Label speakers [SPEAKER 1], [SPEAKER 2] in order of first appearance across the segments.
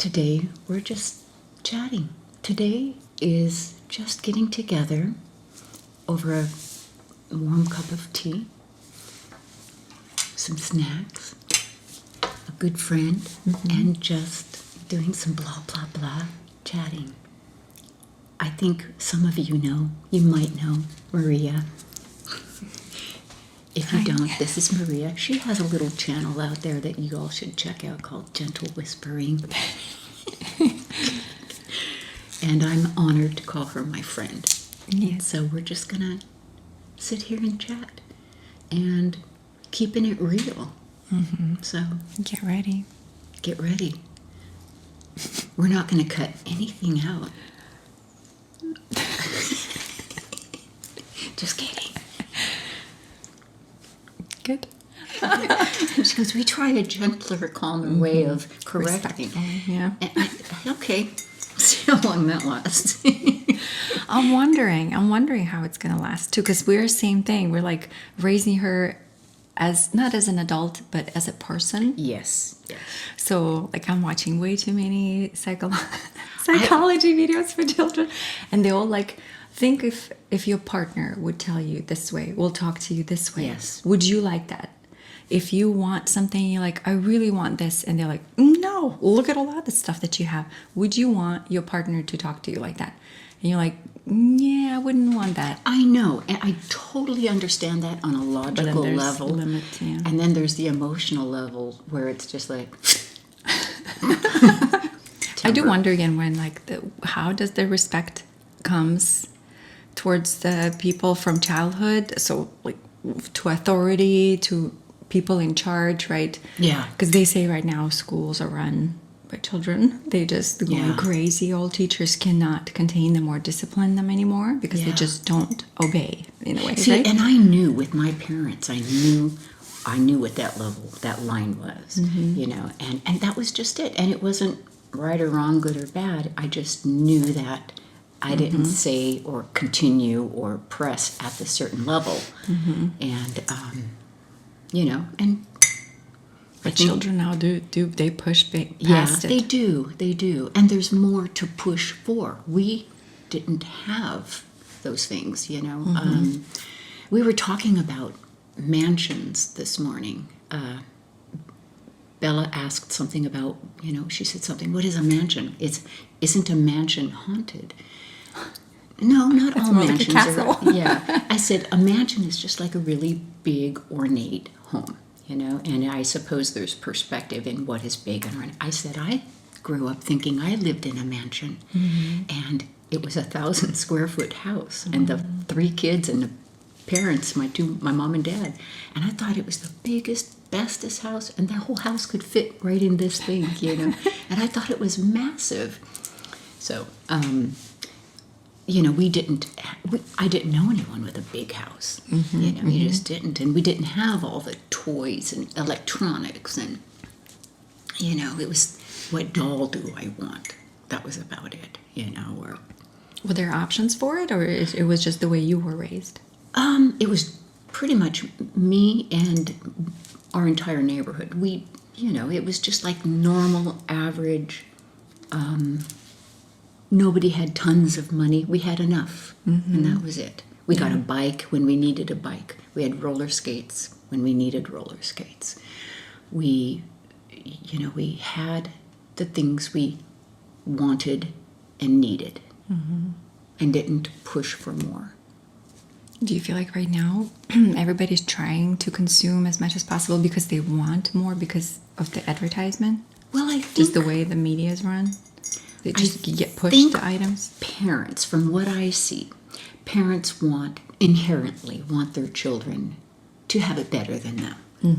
[SPEAKER 1] Today we're just chatting. Today is just getting together over a warm cup of tea, some snacks, a good friend, and just doing some blah, blah, blah chatting. I think some of you might know Maria. If you don't, this is Maria. She has a little channel out there that you all should check out called Gentle Whispering. And I'm honored to call her my friend.
[SPEAKER 2] Yes.
[SPEAKER 1] So we're just going to sit here and chat and keeping it real. So
[SPEAKER 2] Get ready.
[SPEAKER 1] get ready. We're not going to cut anything out. Just kidding.
[SPEAKER 2] Good.
[SPEAKER 1] She goes, we try a gentler, calmer way of correcting.
[SPEAKER 2] Respectful, yeah.
[SPEAKER 1] Okay, see how long that lasts.
[SPEAKER 2] I'm wondering how it's gonna last too, because we're the same thing. We're like raising her as not as an adult, but as a person.
[SPEAKER 1] Yes.
[SPEAKER 2] So like I'm watching way too many psychology videos for children, and they all like think if your partner would tell you this way, will talk to you this way.
[SPEAKER 1] Yes.
[SPEAKER 2] Would you like that? If you want something, you're like, I really want this, and they're like, no, look at all the stuff that you have. Would you want your partner to talk to you like that? And you're like, yeah, I wouldn't want that.
[SPEAKER 1] I know, and I totally understand that on a logical level.
[SPEAKER 2] Limits, yeah.
[SPEAKER 1] And then there's the emotional level where it's just like...
[SPEAKER 2] I do wonder again when how does the respect comes towards the people from childhood? So like to authority, to people in charge, right?
[SPEAKER 1] Yeah.
[SPEAKER 2] Because they say right now schools are run by children. They just going crazy. All teachers cannot contain them or discipline them anymore because they just don't obey in a way.
[SPEAKER 1] See,
[SPEAKER 2] right?
[SPEAKER 1] and I knew with my parents, I knew what that level, that line was, and that was just it. And it wasn't right or wrong, good or bad. I just knew that I didn't say or continue or press at the certain level. And, and
[SPEAKER 2] But children now do they push
[SPEAKER 1] it.
[SPEAKER 2] past
[SPEAKER 1] They do. And there's more to push for. We didn't have those things, we were talking about mansions this morning. Bella asked something about, she said something, what is a mansion? Isn't a mansion haunted? No, not all mansions are. Yeah. I said, a mansion is just like a really big, ornate home, and I suppose there's perspective in what is big and ornate. I said, I grew up thinking I lived in a mansion, and it was 1,000 square foot house, and the 3 kids and the parents, my mom and dad, and I thought it was the biggest, bestest house, and the whole house could fit right in this thing, and I thought it was massive. So, I didn't know anyone with a big house. You just didn't, and we didn't have all the toys and electronics, and it was, what doll do I want? That was about it, or
[SPEAKER 2] were there options for it, or it was just the way you were raised?
[SPEAKER 1] It was pretty much me and our entire neighborhood. We, it was just like normal, average. Nobody had tons of money. We had enough, and that was it. We got a bike when we needed a bike. We had roller skates when we needed roller skates. We had the things we wanted and needed, and didn't push for more.
[SPEAKER 2] Do you feel like right now everybody's trying to consume as much as possible because they want more because of the advertisement?
[SPEAKER 1] Well, I think
[SPEAKER 2] just the way the media is run, they just get pushed the items.
[SPEAKER 1] Parents, from what I see, parents inherently want their children to have it better than them.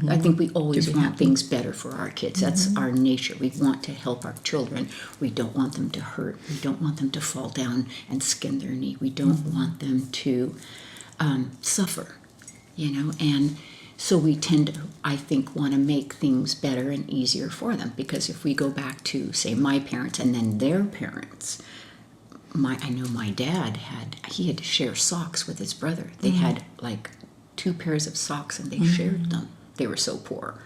[SPEAKER 1] I think we always want things better for our kids. That's our nature. We want to help our children. We don't want them to hurt. We don't want them to fall down and skin their knee. We don't want them to suffer, and so we tend to, I think, want to make things better and easier for them, because if we go back to, say, my parents and then their parents, I know my dad had to share socks with his brother. They had like 2 pairs of socks and they shared them. They were so poor.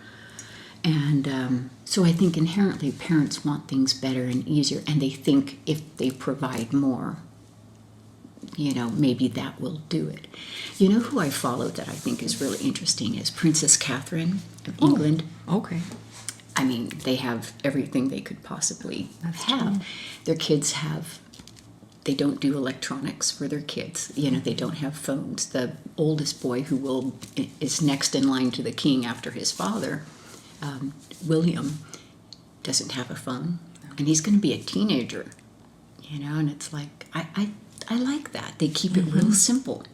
[SPEAKER 1] And so I think inherently parents want things better and easier, and they think if they provide more, maybe that will do it. You know who I follow that I think is really interesting is Princess Catherine of England.
[SPEAKER 2] Okay.
[SPEAKER 1] I mean, they have everything they could possibly have.
[SPEAKER 2] True.
[SPEAKER 1] Their kids they don't do electronics for their kids. They don't have phones. The oldest boy is next in line to the king after his father, William, doesn't have a phone. And he's going to be a teenager, and it's like, I like that. They keep it real simple.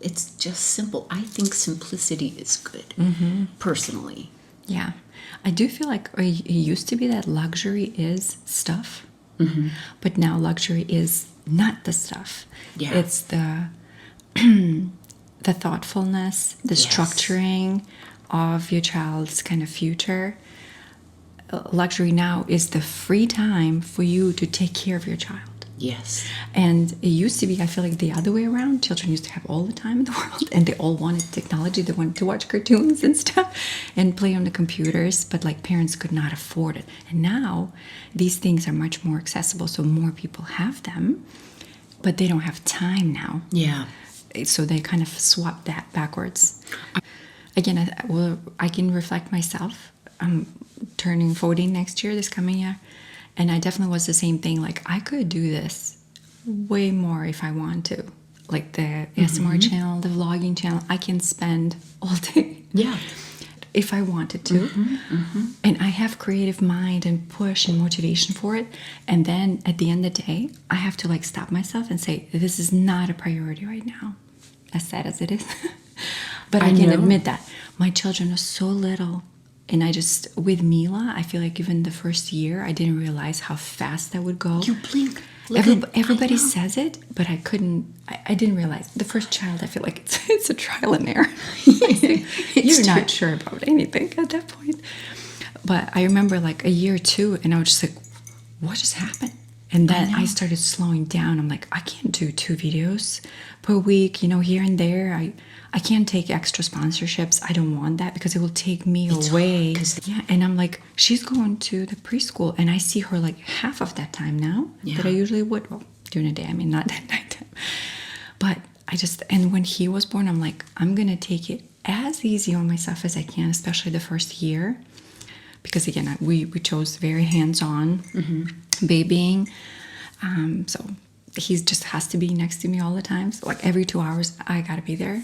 [SPEAKER 1] It's just simple. I think simplicity is good, personally.
[SPEAKER 2] Yeah. I do feel like it used to be that luxury is stuff, but now luxury is not the stuff.
[SPEAKER 1] Yeah.
[SPEAKER 2] It's the thoughtfulness, the
[SPEAKER 1] Yes.
[SPEAKER 2] structuring of your child's kind of future. Luxury now is the free time for you to take care of your child.
[SPEAKER 1] Yes.
[SPEAKER 2] And it used to be, I feel like, the other way around. Children used to have all the time in the world, and they all wanted technology. They wanted to watch cartoons and stuff and play on the computers, but like parents could not afford it. And now these things are much more accessible, so more people have them, but they don't have time now.
[SPEAKER 1] Yeah.
[SPEAKER 2] So they kind of swap that backwards. Again, I can reflect myself. I'm turning 40 next year, this coming year. And I definitely was the same thing. Like, I could do this way more if I want to. Like the ASMR channel, the vlogging channel, I can spend all day.
[SPEAKER 1] Yeah.
[SPEAKER 2] If I wanted to. And I have creative mind and push and motivation for it. And then at the end of the day, I have to like stop myself and say, this is not a priority right now. As sad as it is. But I can admit that. My children are so little. And with Mila, I feel like even the first year, I didn't realize how fast that would go.
[SPEAKER 1] You blink.
[SPEAKER 2] Everybody says it, but I couldn't, I didn't realize. The first child, I feel like it's a trial and error. You're not sure about anything at that point. But I remember like a year or two, and I was just like, what just happened? And then I started slowing down. I'm like, I can't do 2 videos per week, here and there. I can't take extra sponsorships. I don't want that because it will take me away. Yeah, and I'm like, she's going to the preschool, and I see her like half of that time now that I usually would. Well, during the day, I mean, not at nighttime. But and when he was born, I'm like, I'm going to take it as easy on myself as I can, especially the first year. Because again, we chose very hands-on babying. So he just has to be next to me all the time. So like every 2 hours, I got to be there.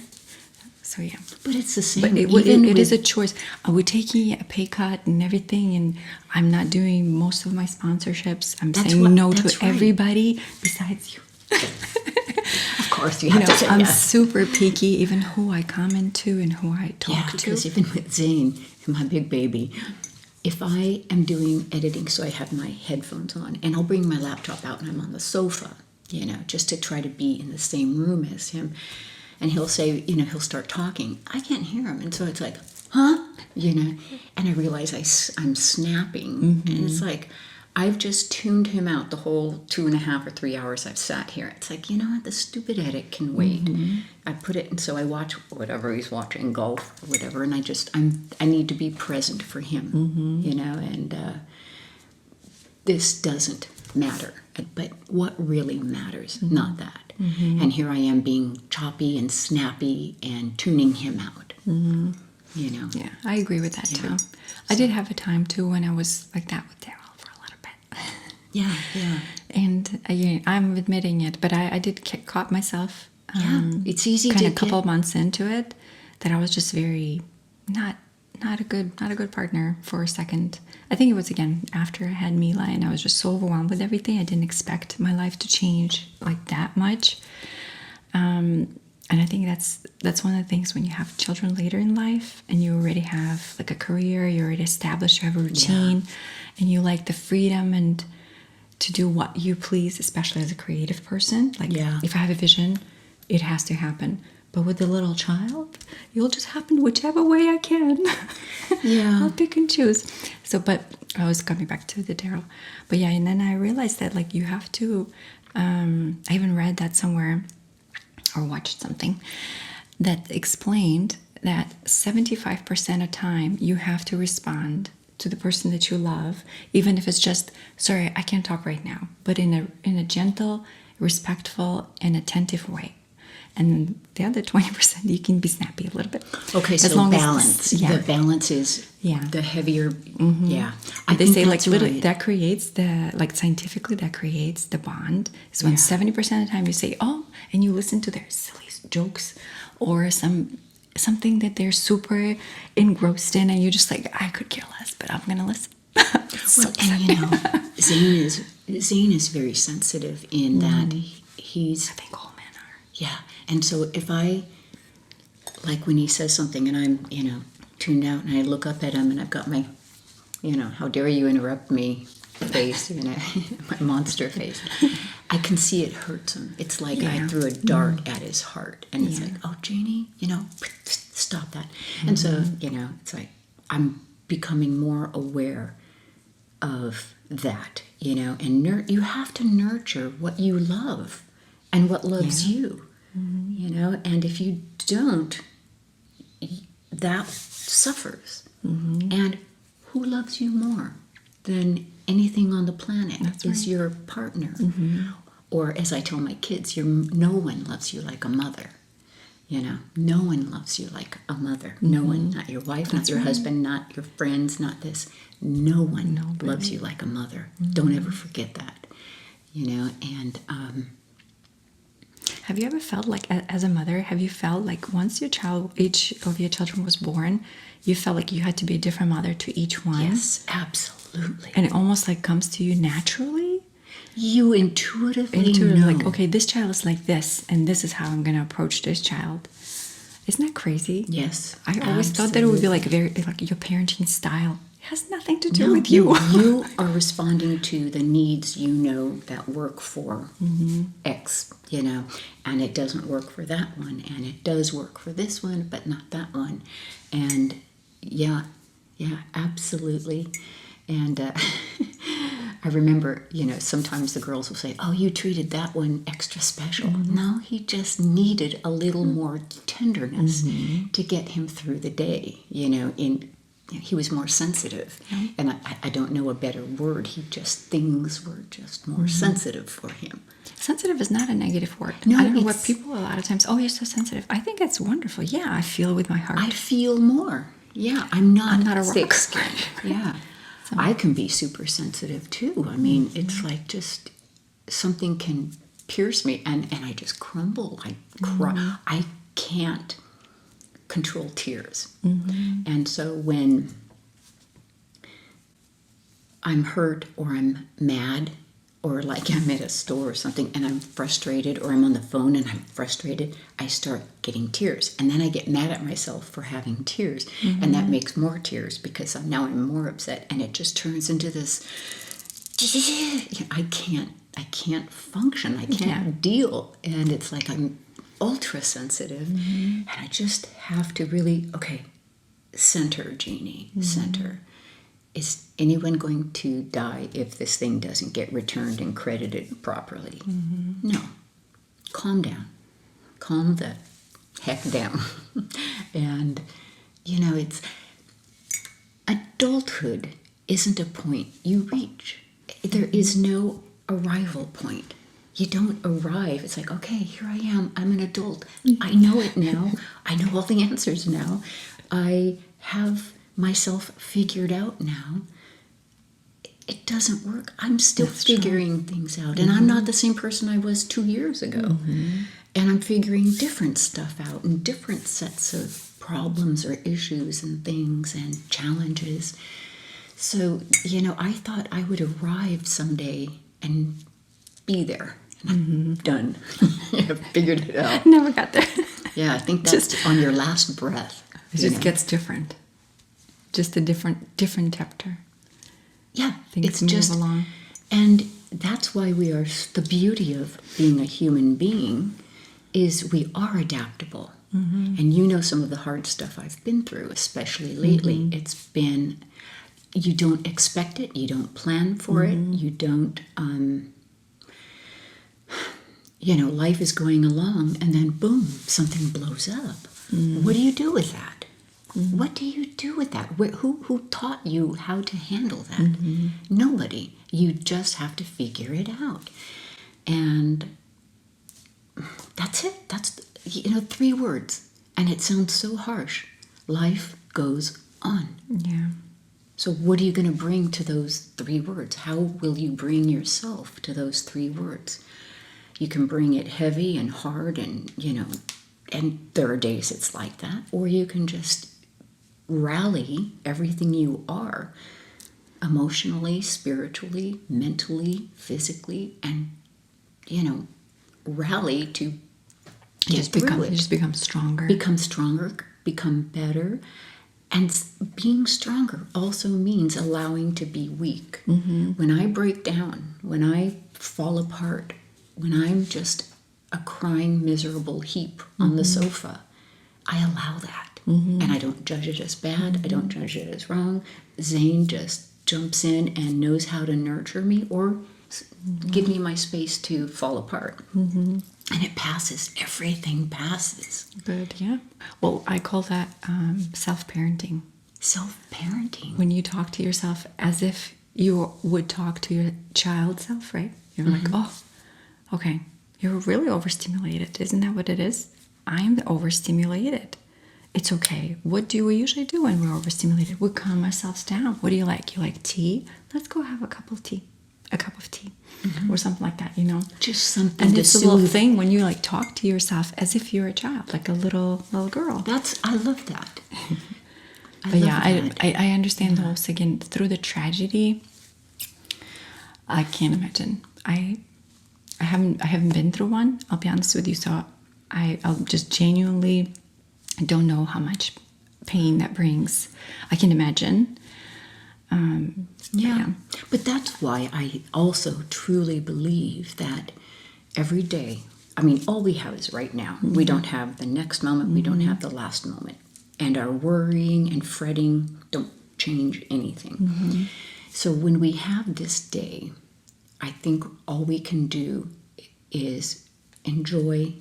[SPEAKER 2] So yeah,
[SPEAKER 1] but it's the same.
[SPEAKER 2] But it is a choice. We're taking a pay cut and everything, and I'm not doing most of my sponsorships. I'm saying no to everybody besides you.
[SPEAKER 1] Of course, you have to say
[SPEAKER 2] I'm
[SPEAKER 1] yes.
[SPEAKER 2] super picky, even who I comment to and who I talk to.
[SPEAKER 1] Because even with Zane, my big baby, if I am doing editing, so I have my headphones on, and I'll bring my laptop out and I'm on the sofa, just to try to be in the same room as him. And he'll say, he'll start talking. I can't hear him. And so it's like, huh? And I realize I'm snapping. And it's like, I've just tuned him out the whole 2.5 or 3 hours I've sat here. It's like, the stupid edit can wait. I put it, and so I watch whatever he's watching, golf or whatever, and I need to be present for him, and this doesn't matter. But what really matters, not that. And here I am being choppy and snappy and tuning him out.
[SPEAKER 2] Yeah, I agree with that too. I did have a time too when I was like that with Daryl for a little bit.
[SPEAKER 1] Yeah.
[SPEAKER 2] And I'm admitting it, but I did caught myself.
[SPEAKER 1] It's easy
[SPEAKER 2] kind
[SPEAKER 1] to
[SPEAKER 2] of a couple months into it that I was just very not a good partner for a second. I think it was again after I had Mila, and I was just so overwhelmed with everything. I didn't expect my life to change like that much. And I think that's one of the things when you have children later in life and you already have like a career, you're already established, you have a routine, and you like the freedom and to do what you please, especially as a creative person. Like if I have a vision, it has to happen. But with the little child, it'll just happen whichever way I can. I'll pick and choose. So, but I was coming back to the Daryl. But yeah, and then I realized that like you have to, I even read that somewhere or watched something that explained that 75% of time you have to respond to the person that you love, even if it's just, sorry, I can't talk right now, but in a gentle, respectful, and attentive way. And the other 20%, you can be snappy a little bit.
[SPEAKER 1] Okay,
[SPEAKER 2] as
[SPEAKER 1] so
[SPEAKER 2] long
[SPEAKER 1] balance.
[SPEAKER 2] As, yeah.
[SPEAKER 1] The balance is the heavier. Yeah,
[SPEAKER 2] They say like
[SPEAKER 1] right.
[SPEAKER 2] that creates the, like scientifically, that creates the bond. So when 70% of the time you say, oh, and you listen to their silly jokes or something that they're super engrossed in, and you're just like, I could care less, but I'm gonna listen.
[SPEAKER 1] Well, and you know, Zane is very sensitive in that he's.
[SPEAKER 2] I think all men are.
[SPEAKER 1] Yeah, and so if I, like when he says something and I'm, tuned out and I look up at him and I've got my, how dare you interrupt me face, my monster face, I can see it hurts him. It's like I threw a dart at his heart, and it's like, oh, Jeannie, stop that. And so, it's like I'm becoming more aware of that, and you have to nurture what you love and what loves you, and if you don't, that suffers. And who loves you more than anything on the planet?
[SPEAKER 2] That's
[SPEAKER 1] is
[SPEAKER 2] right.
[SPEAKER 1] your partner. Or as I tell my kids, no one loves you like a mother. No one loves you like a mother. No one, not your wife, not your husband, not your friends, not this. No one loves you like a mother. Don't ever forget that. And
[SPEAKER 2] have you ever felt like, as a mother, have you felt like once each of your children was born, you felt like you had to be a different mother to each one?
[SPEAKER 1] yes, absolutely.
[SPEAKER 2] And it almost like comes to you naturally?
[SPEAKER 1] You intuitively know.
[SPEAKER 2] Like, okay, this child is like this, and this is how I'm going to approach this child. Isn't that crazy?
[SPEAKER 1] Yes,
[SPEAKER 2] I always thought that it would be like like your parenting style. It has nothing to do
[SPEAKER 1] No,
[SPEAKER 2] with you.
[SPEAKER 1] You are responding to the needs that work for X, and it doesn't work for that one, and it does work for this one, but not that one. And yeah, absolutely. And I remember, sometimes the girls will say, oh, you treated that one extra special. No, he just needed a little more tenderness to get him through the day, he was more sensitive. And I don't know a better word. Things were just more sensitive for him.
[SPEAKER 2] Sensitive is not a negative word.
[SPEAKER 1] No,
[SPEAKER 2] I don't know what people a lot of times, oh, you're so sensitive. I think it's wonderful. Yeah, I feel with my heart.
[SPEAKER 1] I feel more. Yeah, I'm not
[SPEAKER 2] a rock.
[SPEAKER 1] thick-skinned. Yeah. So. I can be super sensitive too. I mean, it's like just something can pierce me and I just crumble. I cry. I can't control tears. And so when I'm hurt or I'm mad or like I'm at a store or something and I'm frustrated, or I'm on the phone and I'm frustrated, I start getting tears. And then I get mad at myself for having tears. And that makes more tears because now I'm more upset, and it just turns into this, I can't function. I can't deal. And it's like I'm ultra sensitive, and I just have to really, center, Jeannie, center. Is anyone going to die if this thing doesn't get returned and credited properly? No. Calm down. Calm the heck down. And, it's adulthood isn't a point you reach. There is no arrival point. You don't arrive. It's like, okay, here I am. I'm an adult. I know it now. I know all the answers now. I have myself figured out now. It doesn't work. I'm still figuring things out. And I'm not the same person I was 2 years ago. And I'm figuring different stuff out and different sets of problems or issues and things and challenges. So, I thought I would arrive someday and be there. And I'm done. I've figured it out.
[SPEAKER 2] Never got there.
[SPEAKER 1] Yeah, I think that's just on your last breath.
[SPEAKER 2] It just gets different. Just a different chapter.
[SPEAKER 1] Yeah,
[SPEAKER 2] Things
[SPEAKER 1] it's
[SPEAKER 2] move
[SPEAKER 1] just
[SPEAKER 2] along.
[SPEAKER 1] And that's why the beauty of being a human being is we are adaptable. And some of the hard stuff I've been through, especially lately. It's been, you don't expect it, you don't plan for it, you don't, life is going along and then boom, something blows up. What do you do with that? What do you do with that? Who taught you how to handle that? Nobody. You just have to figure it out. And that's it. That's, 3 words. And it sounds so harsh. Life goes on.
[SPEAKER 2] Yeah.
[SPEAKER 1] So what are you going to bring to those 3 words? How will you bring yourself to those 3 words? You can bring it heavy and hard and, and there are days it's like that. Or you can just rally everything you are, emotionally, spiritually, mentally, physically, and, rally to get through it.
[SPEAKER 2] You just become stronger.
[SPEAKER 1] Become stronger, become better. And being stronger also means allowing to be weak. When I break down, when I fall apart, when I'm just a crying, miserable heap on the sofa, I allow that. And I don't judge it as bad. I don't judge it as wrong. Zane just jumps in and knows how to nurture me or give me my space to fall apart. And it passes. Everything passes.
[SPEAKER 2] Good, yeah. Well, I call that self-parenting.
[SPEAKER 1] Self-parenting.
[SPEAKER 2] When you talk to yourself as if you would talk to your child self, right? You're like, oh, okay, you're really overstimulated. Isn't that what it is? I'm overstimulated. It's okay. What do we usually do when we're overstimulated? We calm ourselves down. What do you like? You like tea? Let's go have a cup of tea. Or something like that,
[SPEAKER 1] Just something
[SPEAKER 2] and
[SPEAKER 1] to
[SPEAKER 2] it's a little thing when you like talk to yourself as if you're a child, like a little girl.
[SPEAKER 1] I love that.
[SPEAKER 2] I understand those again through the tragedy. I can't imagine. I haven't been through one. I'll be honest with you. So I'll just genuinely don't know how much pain that brings. I can imagine.
[SPEAKER 1] Yeah, but that's why I also truly believe that every day, all we have is right now. We don't have the next moment. We don't have the last moment. And our worrying and fretting don't change anything. So when we have this day, I think all we can do is enjoy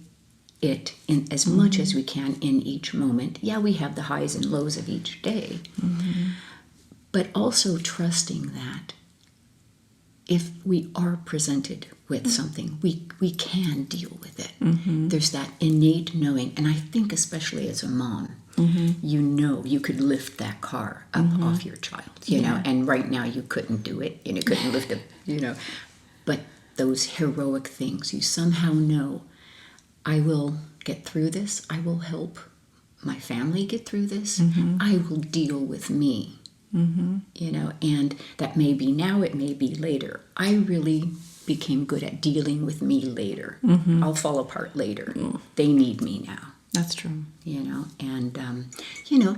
[SPEAKER 1] it in as much as we can in each moment. Yeah, we have the highs and lows of each day. But also trusting that if we are presented with something, we can deal with it. There's that innate knowing. And I think especially as a mom, you could lift that car up off your child, you know, and right now you couldn't do it, and you couldn't lift it, But those heroic things, you somehow know, I will get through this. I will help my family get through this. I will deal with me. And that may be now, it may be later. I really became good at dealing with me later. I'll fall apart later. They need me now.
[SPEAKER 2] That's true.
[SPEAKER 1] And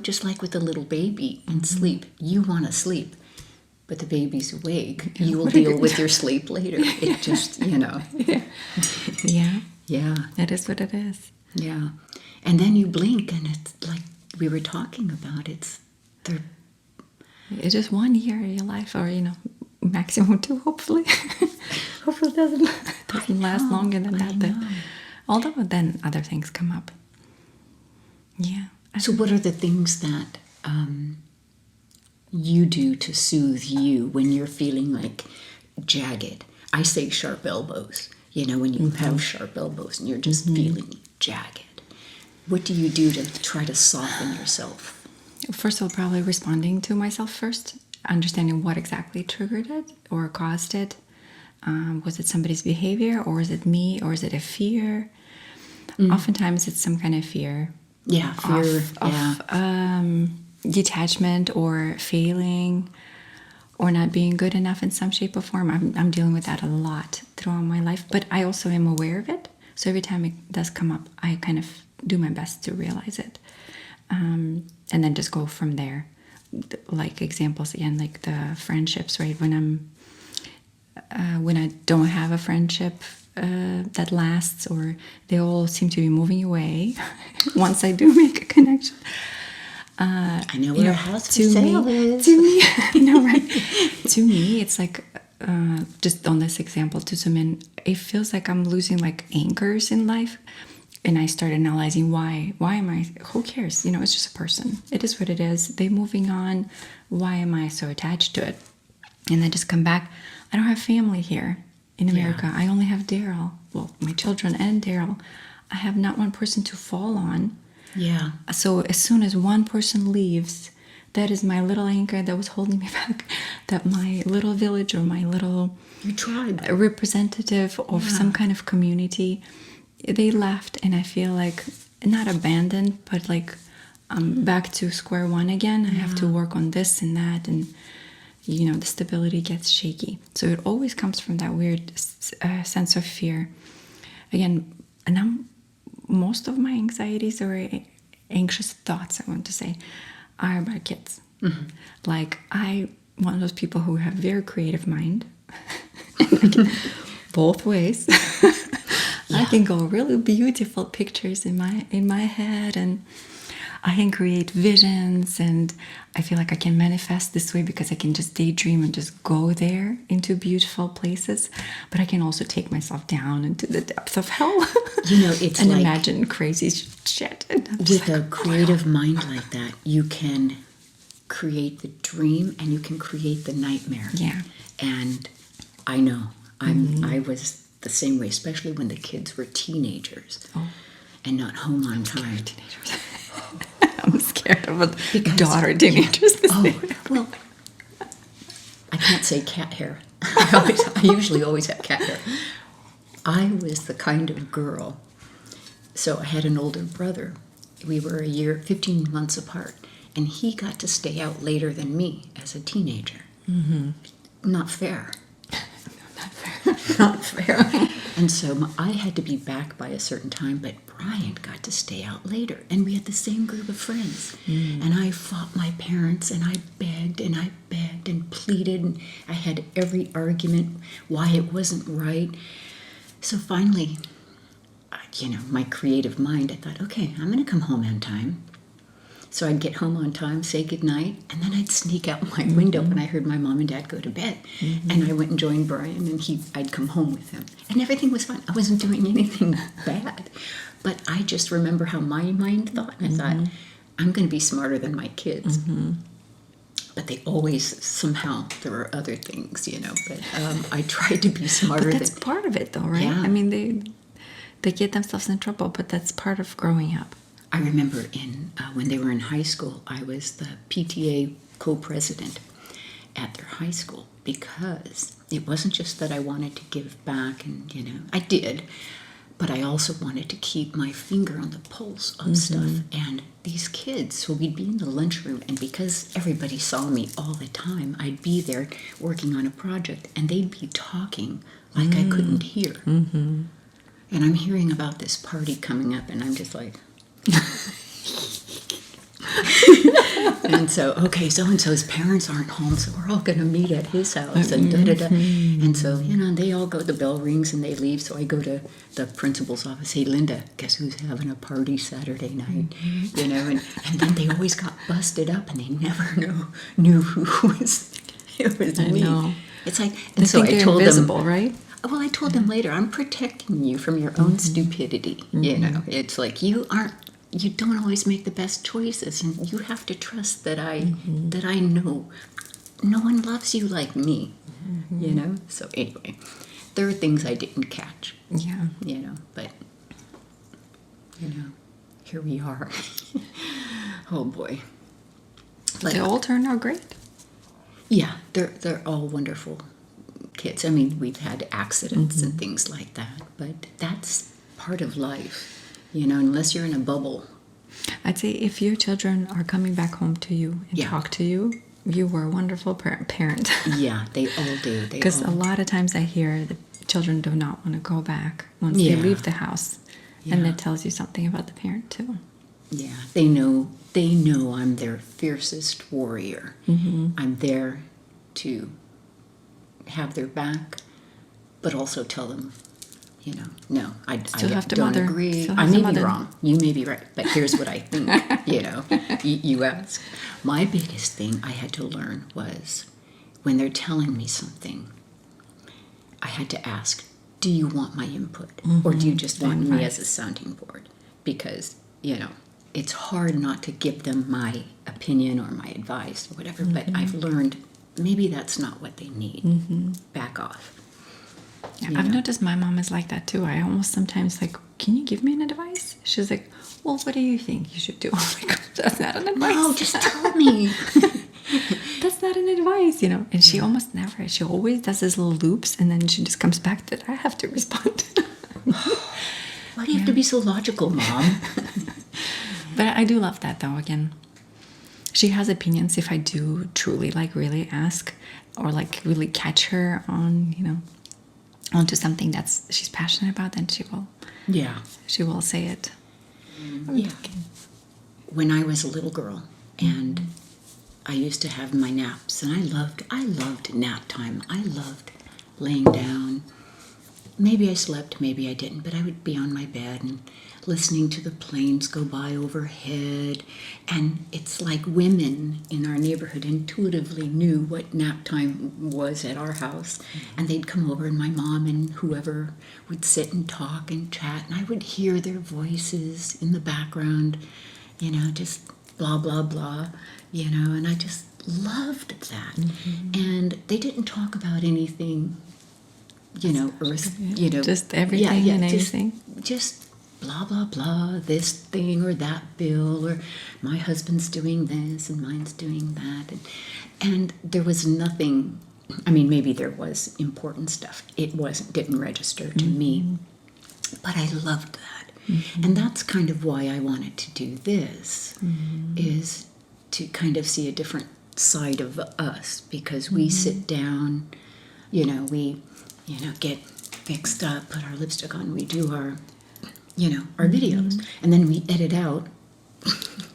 [SPEAKER 1] just like with a little baby and sleep, you want to sleep, but the baby's awake. You will deal with your sleep later. It just,
[SPEAKER 2] Yeah. That is what it is.
[SPEAKER 1] Yeah. And then you blink and it's like we were talking about. It's
[SPEAKER 2] just 1 year of your life, or maximum 2, hopefully. Hopefully it doesn't last longer than that. But although then other things come up. Yeah.
[SPEAKER 1] So what are the things that you do to soothe you when you're feeling like jagged? I say sharp elbows. When you have sharp elbows and you're just feeling jagged. What do you do to try to soften yourself?
[SPEAKER 2] First of all, probably responding to myself first, understanding what exactly triggered it or caused it. Was it somebody's behavior, or is it me, or is it a fear? Oftentimes it's some kind of fear.
[SPEAKER 1] Yeah, fear
[SPEAKER 2] of detachment or failing or not being good enough in some shape or form. I'm dealing with that a lot throughout my life, but I also am aware of it. So every time it does come up, I kind of do my best to realize it. And then just go from there. Like examples again, like the friendships, right? When I don't have a friendship that lasts, or they all seem to be moving away once I do make a connection.
[SPEAKER 1] I know what a house for
[SPEAKER 2] to
[SPEAKER 1] sale
[SPEAKER 2] me,
[SPEAKER 1] is.
[SPEAKER 2] To me, right? To me, it's like, just on this example, to some men, it feels like I'm losing like anchors in life. and I started analyzing why am I, who cares? You know, it's just a person. It is what it is. They're moving on. Why am I so attached to it? And then just come back. I don't have family here in America.
[SPEAKER 1] Yeah.
[SPEAKER 2] I only have Daryl. Well, my children and Daryl. I have not one person to fall on.
[SPEAKER 1] Yeah.
[SPEAKER 2] So as soon as one person leaves, that is my little anchor that was holding me back. That my little village or my little
[SPEAKER 1] Your tribe.
[SPEAKER 2] representative of some kind of community, they left, and I feel like not abandoned, but like I'm back to square one again. I have to work on this and that, and you know, the stability gets shaky. So it always comes from that weird sense of fear. Again, and most of my anxieties or anxious thoughts, I want to say, are about kids. Mm-hmm. Like, one of those people who have very creative mind, both ways. I can go really beautiful pictures in my head, and I can create visions, and I feel like I can manifest this way because I can just daydream and just go there into beautiful places. But I can also take myself down into the depths of hell.
[SPEAKER 1] You know, it's
[SPEAKER 2] and
[SPEAKER 1] like
[SPEAKER 2] imagine crazy shit.
[SPEAKER 1] with a creative mind like that, you can create the dream and you can create the nightmare.
[SPEAKER 2] Yeah.
[SPEAKER 1] And I know I was the same way, especially when the kids were teenagers and not home on time.
[SPEAKER 2] Teenagers. I'm scared of a daughter teenagers.
[SPEAKER 1] Well, I can't say cat hair. I usually always have cat hair. I was the kind of girl. So I had an older brother. We were 15 months apart, and he got to stay out later than me as a teenager. Mm-hmm. Not fair. Not fair. And so I had to be back by a certain time, but Brian got to stay out later. And we had the same group of friends. Mm. And I fought my parents, and I begged and pleaded. And I had every argument why it wasn't right. So finally, you know, my creative mind, I thought, okay, I'm going to come home on time. So I'd get home on time, say goodnight, and then I'd sneak out my window when I heard my mom and dad go to bed. Mm-hmm. And I went and joined Brian, and I'd come home with him. And everything was fine. I wasn't doing anything bad. But I just remember how my mind thought. And I thought, I'm going to be smarter than my kids. Mm-hmm. But they always, somehow, there were other things, you know. But I tried to be smarter.
[SPEAKER 2] But that's part of it, though, right?
[SPEAKER 1] Yeah.
[SPEAKER 2] I mean, they get themselves in trouble, but that's part of growing up.
[SPEAKER 1] I remember when they were in high school, I was the PTA co-president at their high school because it wasn't just that I wanted to give back, and, you know, I did, but I also wanted to keep my finger on the pulse of stuff. And these kids, so we'd be in the lunchroom, and because everybody saw me all the time, I'd be there working on a project, and they'd be talking like I couldn't hear. Mm-hmm. And I'm hearing about this party coming up, and I'm just like... And so, okay, so-and-so's parents aren't home, so we're all going to meet at his house, and da-da-da. And so, you know, they all go, the bell rings and they leave, so I go to the principal's office. Hey, Linda, guess who's having a party Saturday night? You know, and then they always got busted up, and they never knew who was, it was me. Know. It's like, and so I told
[SPEAKER 2] invisible,
[SPEAKER 1] them,
[SPEAKER 2] right?
[SPEAKER 1] Well, I told them later, I'm protecting you from your own stupidity. You know, it's like you don't always make the best choices, and you have to trust that I know no one loves you like me. You know. So anyway, there are things I didn't catch.
[SPEAKER 2] Yeah.
[SPEAKER 1] You know, but you know, here we are. Oh boy.
[SPEAKER 2] They all turned out great.
[SPEAKER 1] Yeah, they're all wonderful kids. I mean, we've had accidents and things like that, but that's part of life. You know, unless you're in a bubble.
[SPEAKER 2] I'd say if your children are coming back home to you and talk to you, you were a wonderful parent.
[SPEAKER 1] Yeah, they all do.
[SPEAKER 2] Because a lot of times I hear the children do not want to go back once they leave the house. Yeah. And that tells you something about the parent, too. Yeah,
[SPEAKER 1] they know I'm their fiercest warrior. I'm there to have their back, but also tell them, you know, no, I don't agree. I may be wrong. You may be right. But here's what I think, you know. You ask. My biggest thing I had to learn was when they're telling me something, I had to ask, do you want my input? Or do you just want me as a sounding board? Because, it's hard not to give them my opinion or my advice or whatever, but I've learned maybe that's not what they need. Back off.
[SPEAKER 2] Yeah, I've noticed my mom is like that too. I almost sometimes like, can you give me an advice? She's like, well, what do you think you should do? I'm like, that's not an advice.
[SPEAKER 1] No, just tell me.
[SPEAKER 2] That's not an advice, And she almost never, she always does these little loops and then she just comes back that I have to respond.
[SPEAKER 1] Why do you have to be so logical, Mom?
[SPEAKER 2] But I do love that though, again. She has opinions if I do truly like really ask or like really catch her on, onto something that's she's passionate about, then she will say it.
[SPEAKER 1] Yeah. When I was a little girl and I used to have my naps, and I loved nap time. I loved laying down. Maybe I slept, maybe I didn't, but I would be on my bed and listening to the planes go by overhead. And it's like women in our neighborhood intuitively knew what nap time was at our house. And they'd come over, and my mom and whoever would sit and talk and chat, and I would hear their voices in the background, just blah, blah, blah, and I just loved that. And they didn't talk about anything, earth,
[SPEAKER 2] just everything and anything.
[SPEAKER 1] Just blah, blah, blah, this thing or that bill, or my husband's doing this and mine's doing that. And there was nothing, maybe there was important stuff. It didn't register to me, but I loved that. And that's kind of why I wanted to do this, is to kind of see a different side of us, because we sit down, we get fixed up, put our lipstick on, we do our videos, and then we edit out,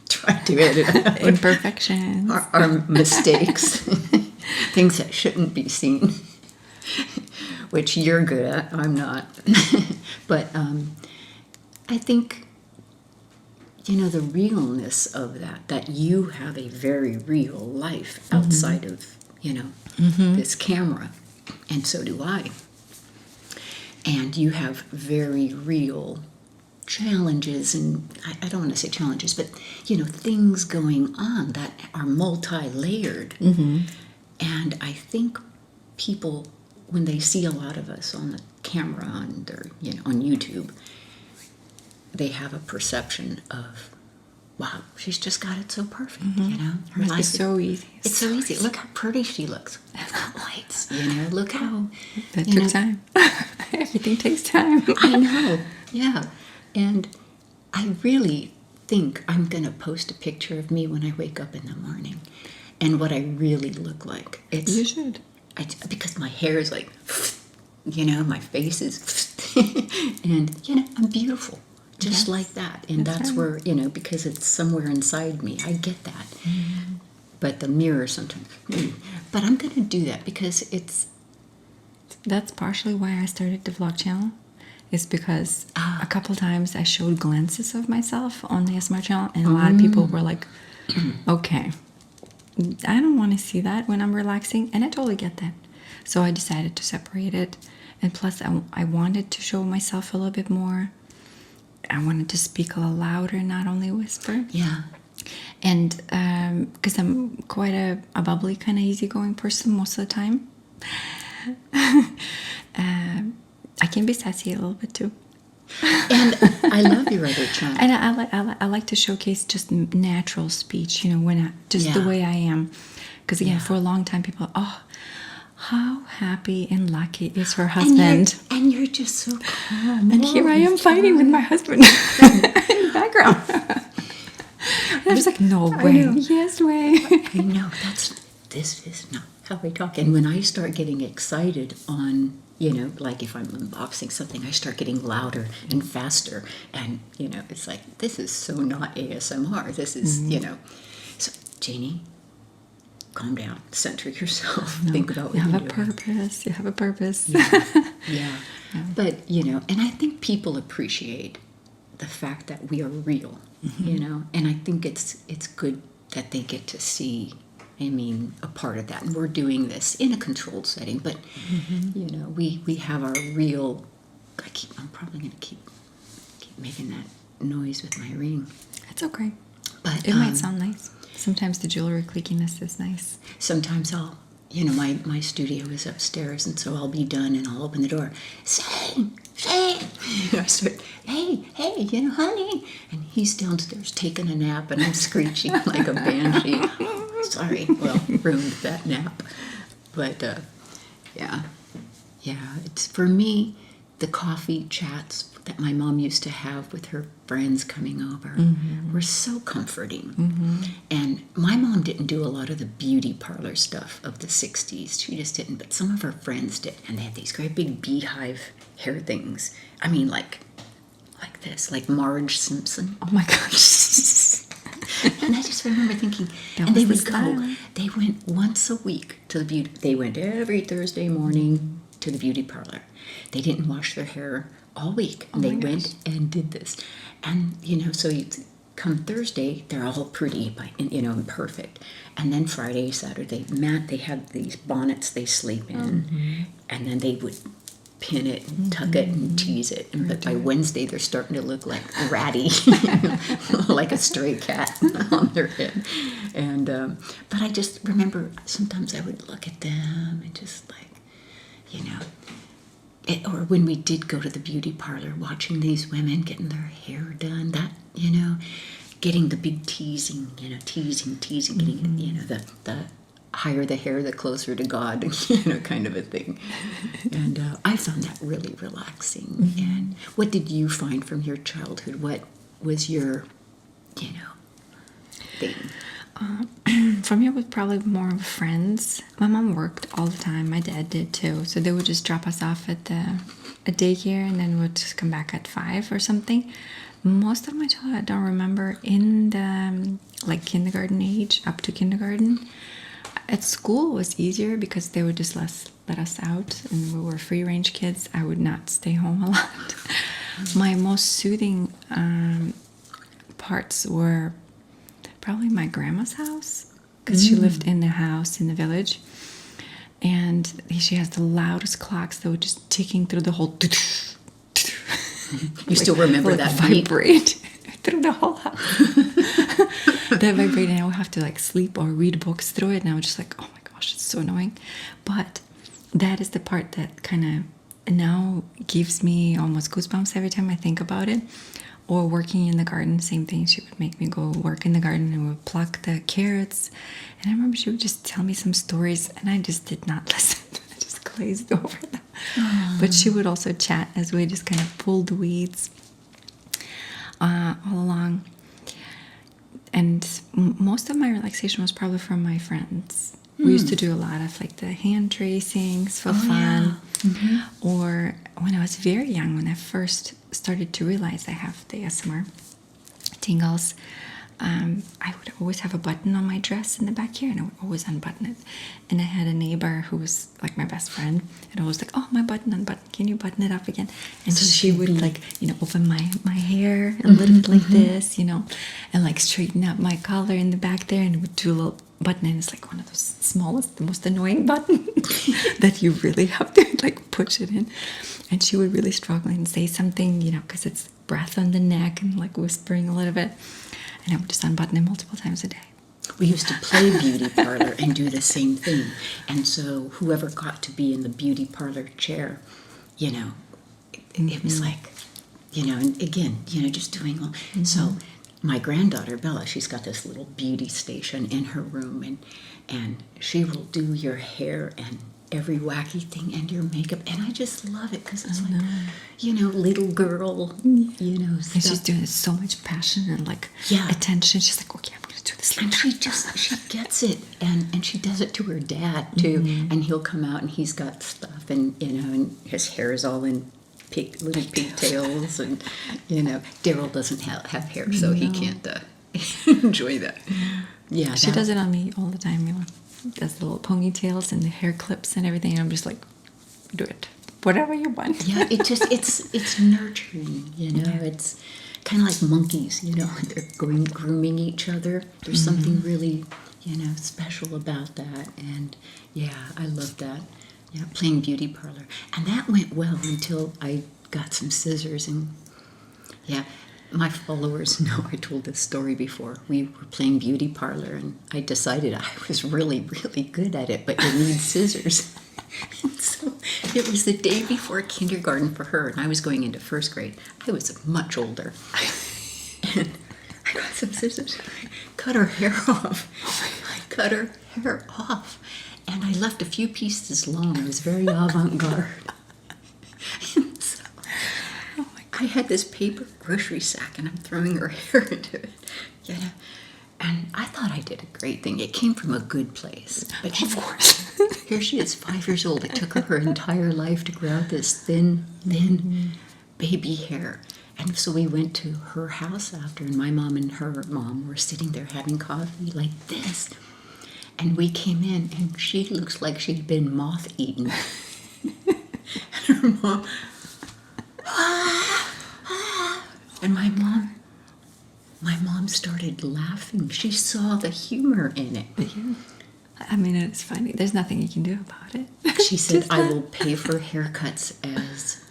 [SPEAKER 1] try to edit out
[SPEAKER 2] imperfections,
[SPEAKER 1] our mistakes, things that shouldn't be seen, which you're good at, I'm not. But I think, the realness of that you have a very real life outside of, this camera, and so do I. And you have very real challenges, and I don't want to say challenges, but, things going on that are multi-layered. And I think people, when they see a lot of us on the camera, on their, on YouTube, they have a perception of, wow, she's just got it so perfect,
[SPEAKER 2] Her life is so easy.
[SPEAKER 1] It's so easy. Look how pretty she looks. Lights, look how...
[SPEAKER 2] That took time. Everything takes time.
[SPEAKER 1] I know, yeah. And I really think I'm going to post a picture of me when I wake up in the morning and what I really look like.
[SPEAKER 2] You should.
[SPEAKER 1] Because my hair is like, my face is... and, I'm beautiful. Just like that. And that's where, because it's somewhere inside me. I get that. But the mirror sometimes. But I'm going to do that because
[SPEAKER 2] That's partially why I started the vlog channel. Is because a couple times I showed glances of myself on the ASMR channel, and a lot of people were like, okay, I don't want to see that when I'm relaxing. And I totally get that. So I decided to separate it. And plus, I wanted to show myself a little bit more. I wanted to speak a little louder, not only whisper.
[SPEAKER 1] Yeah.
[SPEAKER 2] And because I'm quite a bubbly, kind of easygoing person most of the time. I can be sassy a little bit too.
[SPEAKER 1] And I love your other channel.
[SPEAKER 2] And I like to showcase just natural speech, when the way I am. Because again, for a long time, people, how happy and lucky is her husband.
[SPEAKER 1] And you're just so calm.
[SPEAKER 2] And here I am fighting with my husband in the background. And I was like, no way. Yes way.
[SPEAKER 1] I know. This is not how we talk. And when I start getting excited on, like if I'm unboxing something, I start getting louder and faster. And, it's like, this is so not ASMR. This is, So, Jeannie, calm down. Center yourself. No, think about what
[SPEAKER 2] you have a purpose. You have a purpose.
[SPEAKER 1] Yeah. But, and I think people appreciate the fact that we are real, and I think it's good that they get to see, a part of that. And we're doing this in a controlled setting, but, we have our real I'm probably going to keep making that noise with my ring.
[SPEAKER 2] It's okay.
[SPEAKER 1] But
[SPEAKER 2] It might sound nice. Sometimes the jewelry clickiness is nice.
[SPEAKER 1] sometimes I'll, my studio is upstairs, and so I'll be done and I'll open the door. Shane! I start, hey, honey. And he's downstairs taking a nap, and I'm screeching like a banshee. Sorry, well, ruined that nap. But, yeah, it's for me, the coffee chats that my mom used to have with her friends coming over were so comforting. And my mom didn't do a lot of the beauty parlor stuff of the 60s. She just didn't, but some of her friends did. And they had these great big beehive hair things. I mean, like this, like Marge Simpson.
[SPEAKER 2] Oh my gosh.
[SPEAKER 1] And I just remember thinking,
[SPEAKER 2] That
[SPEAKER 1] and they
[SPEAKER 2] was
[SPEAKER 1] would
[SPEAKER 2] the
[SPEAKER 1] go,
[SPEAKER 2] style.
[SPEAKER 1] they went once a week to the beauty, they went every Thursday morning to the beauty parlor. They didn't wash their hair all week.
[SPEAKER 2] Oh my
[SPEAKER 1] They
[SPEAKER 2] gosh.
[SPEAKER 1] went and did this. And, so you come Thursday, they're all pretty, and perfect. And then Friday, Saturday, they had these bonnets they sleep in. And then they would pin it and tuck it and tease it. And but by Wednesday, they're starting to look like ratty, like a stray cat on their head. And but I just remember sometimes I would look at them and just like, or when we did go to the beauty parlor, watching these women getting their hair done, that, getting the big teasing, teasing, getting, the higher the hair, the closer to God, kind of a thing. And I found that really relaxing. And what did you find from your childhood? What was your, thing?
[SPEAKER 2] For me, it was probably more of friends. My mom worked all the time. My dad did too. So they would just drop us off at a daycare, and then we'd just come back at 5 or something. Most of my childhood, I don't remember in the kindergarten age, up to kindergarten. At school, it was easier because they would just let us out, and we were free range kids. I would not stay home a lot. My most soothing parts were probably my grandma's house, because she lived in the house in the village, and she has the loudest clocks that were just ticking through the whole.
[SPEAKER 1] You still remember that beat?
[SPEAKER 2] Vibrate through the whole house. That vibrate, and I would have to sleep or read books through it, and I was just like, oh my gosh, it's so annoying. But that is the part that kind of now gives me almost goosebumps every time I think about it. Or working in the garden, same thing. She would make me go work in the garden, and we would pluck the carrots. And I remember she would just tell me some stories, and I just did not listen. I just glazed over them. But she would also chat as we just kind of pulled the weeds all along. And most of my relaxation was probably from my friends. We used to do a lot of the hand tracings for fun.
[SPEAKER 1] Yeah.
[SPEAKER 2] Or when I was very young, when I first started to realize I have the ASMR tingles, I would always have a button on my dress in the back here, and I would always unbutton it. And I had a neighbor who was like my best friend, and always like, oh, my button unbuttoned, can you button it up again? And so she would open my hair a little bit like this, and straighten up my collar in the back there, and would do a little button, and it's like one of those smallest, the most annoying buttons that you really have to push it in. And she would really struggle and say something, because it's breath on the neck and whispering a little bit. And I would just unbutton it multiple times a day.
[SPEAKER 1] We used to play beauty parlor and do the same thing. And so whoever got to be in the beauty parlor chair, it was like, and again, just doing all. So my granddaughter, Bella, she's got this little beauty station in her room, and she will do your hair and every wacky thing and your makeup, and I just love it because it's little girl,
[SPEAKER 2] And
[SPEAKER 1] stuff.
[SPEAKER 2] she's doing it with so much passion and attention. She's like, okay, I'm going to do this.
[SPEAKER 1] And she gets it, and she does it to her dad too. And he'll come out, and he's got stuff, and and his hair is all in little pigtails, and Daryl doesn't have hair, so he can't enjoy that. Yeah,
[SPEAKER 2] She does it on me all the time. Does the little ponytails and the hair clips and everything. And I'm just like, do it, whatever you want.
[SPEAKER 1] Yeah, it's nurturing. It's kind of like monkeys. They're grooming each other. There's something really special about that, and yeah, I love that. Yeah, playing beauty parlor, and that went well until I got some scissors and yeah. My followers know I told this story before. We were playing beauty parlor, and I decided I was really, really good at it, but you need scissors. And so it was the day before kindergarten for her, and I was going into first grade. I was much older. And I got some scissors. I cut her hair off. I cut her hair off. And I left a few pieces long. I was very avant-garde. And so I had this paper grocery sack, and I'm throwing her hair into it. You know? And I thought I did a great thing. It came from a good place. But
[SPEAKER 2] Of course.
[SPEAKER 1] here she is, 5 years old. It took her entire life to grow out this thin baby hair. And so we went to her house after, and my mom and her mom were sitting there having coffee like this. And we came in, and she looks like she'd been moth-eaten. And her mom, and my mom started laughing. She saw the humor in it.
[SPEAKER 2] Yeah. I mean, it's funny. There's nothing you can do about it.
[SPEAKER 1] She said, I will pay for haircuts as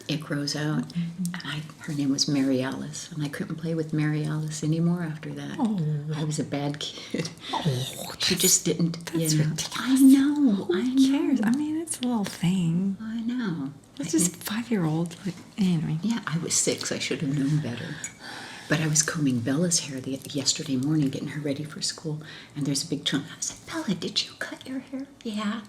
[SPEAKER 1] it grows out. And her name was Mary Alice. And I couldn't play with Mary Alice anymore after that.
[SPEAKER 2] Oh.
[SPEAKER 1] I was a bad kid.
[SPEAKER 2] Oh,
[SPEAKER 1] She just didn't,
[SPEAKER 2] that's ridiculous.
[SPEAKER 1] I know.
[SPEAKER 2] Who cares? I mean, it's a little thing.
[SPEAKER 1] I know.
[SPEAKER 2] It's just 5-year-old. Like, anyway.
[SPEAKER 1] Yeah, I was 6. I should have known better. But I was combing Bella's hair yesterday morning, getting her ready for school, and there's a big chunk. I said, Bella, did you cut your hair? Yeah.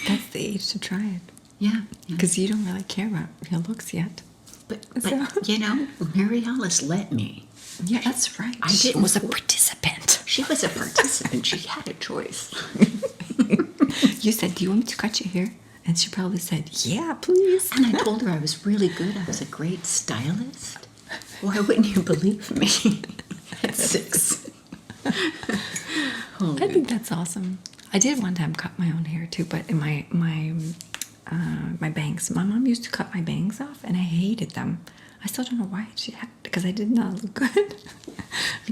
[SPEAKER 2] That's the age to try it.
[SPEAKER 1] Yeah.
[SPEAKER 2] Because you don't really care about your looks yet.
[SPEAKER 1] But
[SPEAKER 2] So-
[SPEAKER 1] you know, Mary Alice let me.
[SPEAKER 2] Yeah, that's right.
[SPEAKER 1] I
[SPEAKER 2] She
[SPEAKER 1] didn't
[SPEAKER 2] was a
[SPEAKER 1] for-
[SPEAKER 2] participant.
[SPEAKER 1] She was a participant. She had a choice.
[SPEAKER 2] You said, do you want me to cut your hair? And she probably said, yeah, please.
[SPEAKER 1] And I told her I was really good. I was a great stylist. Why wouldn't you believe me at 6?
[SPEAKER 2] I think that's awesome. I did one time cut my own hair too, but in my bangs. My mom used to cut my bangs off, and I hated them. I still don't know why she had, because I did not look good.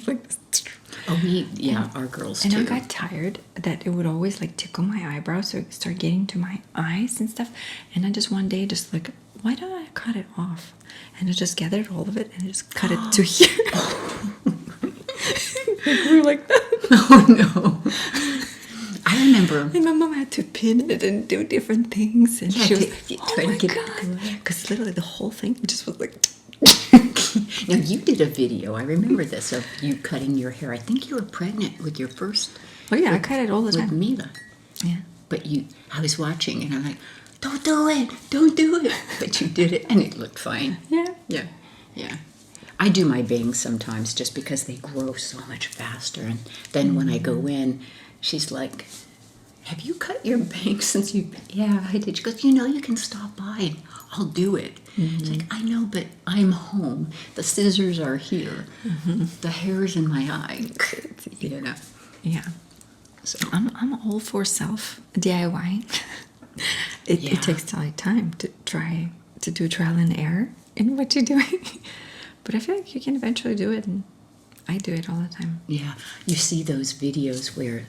[SPEAKER 2] Like this.
[SPEAKER 1] Oh, our girls
[SPEAKER 2] And
[SPEAKER 1] too.
[SPEAKER 2] I got tired that it would always like tickle my eyebrows, so it started getting to my eyes and stuff. And I just one day just like, why don't I cut it off? And I just gathered all of it and I just cut it to here. It grew like that.
[SPEAKER 1] Oh no! I remember.
[SPEAKER 2] And my mom had to pin it and do different things, and
[SPEAKER 1] Yeah,
[SPEAKER 2] she was
[SPEAKER 1] to-
[SPEAKER 2] like,
[SPEAKER 1] try
[SPEAKER 2] "Oh
[SPEAKER 1] to
[SPEAKER 2] my
[SPEAKER 1] get it
[SPEAKER 2] god!"
[SPEAKER 1] to go away.
[SPEAKER 2] Because literally the whole thing just was like.
[SPEAKER 1] Now you did a video. I remember this of you cutting your hair. I think you were pregnant with your first.
[SPEAKER 2] Oh yeah, I cut it all the
[SPEAKER 1] with
[SPEAKER 2] time.
[SPEAKER 1] Mila.
[SPEAKER 2] Yeah.
[SPEAKER 1] But I was watching, and I'm like, don't do it, don't do it. But you did it, and it looked fine.
[SPEAKER 2] Yeah.
[SPEAKER 1] Yeah. I do my bangs sometimes just because they grow so much faster. And then when I go in, she's like, have you cut your bangs since you... Yeah, I did. She goes, you can stop by. I'll do it. It's like, I know, but I'm home. The scissors are here. The hair's in my eye.
[SPEAKER 2] Yeah.
[SPEAKER 1] So,
[SPEAKER 2] I'm all for self DIY. It takes like time to try to do trial and error in what you're doing, but I feel like you can eventually do it, and I do it all the time.
[SPEAKER 1] yeah, you see those videos where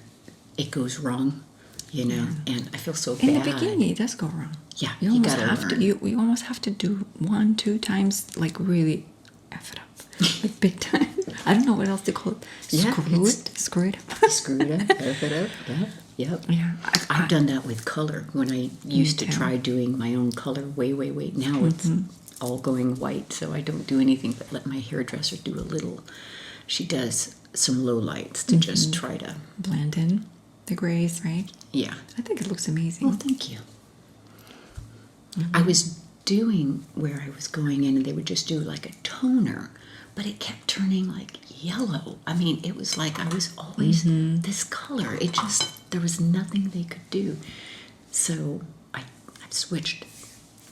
[SPEAKER 1] it goes wrong, and I feel so bad.
[SPEAKER 2] In the beginning, it does go wrong.
[SPEAKER 1] Yeah,
[SPEAKER 2] you
[SPEAKER 1] you
[SPEAKER 2] almost
[SPEAKER 1] gotta
[SPEAKER 2] have to.
[SPEAKER 1] learn.
[SPEAKER 2] You almost have to do 1-2 times, like really F it up, like big time. I don't know what else to call it.
[SPEAKER 1] Yeah,
[SPEAKER 2] Screw it up.
[SPEAKER 1] Screw it up, F it up, yep.
[SPEAKER 2] Yeah,
[SPEAKER 1] I've done that with color when I used to
[SPEAKER 2] too.
[SPEAKER 1] try doing my own color way. Now it's all going white, so I don't do anything but let my hairdresser do a little. She does some low lights to just try to.
[SPEAKER 2] blend in the grays, right?
[SPEAKER 1] Yeah.
[SPEAKER 2] I think it looks amazing.
[SPEAKER 1] Well, thank you. I was doing where I was going in, and they would just do like a toner, but it kept turning like yellow. I mean, it was like I was always this color. It just, there was nothing they could do. So I've switched,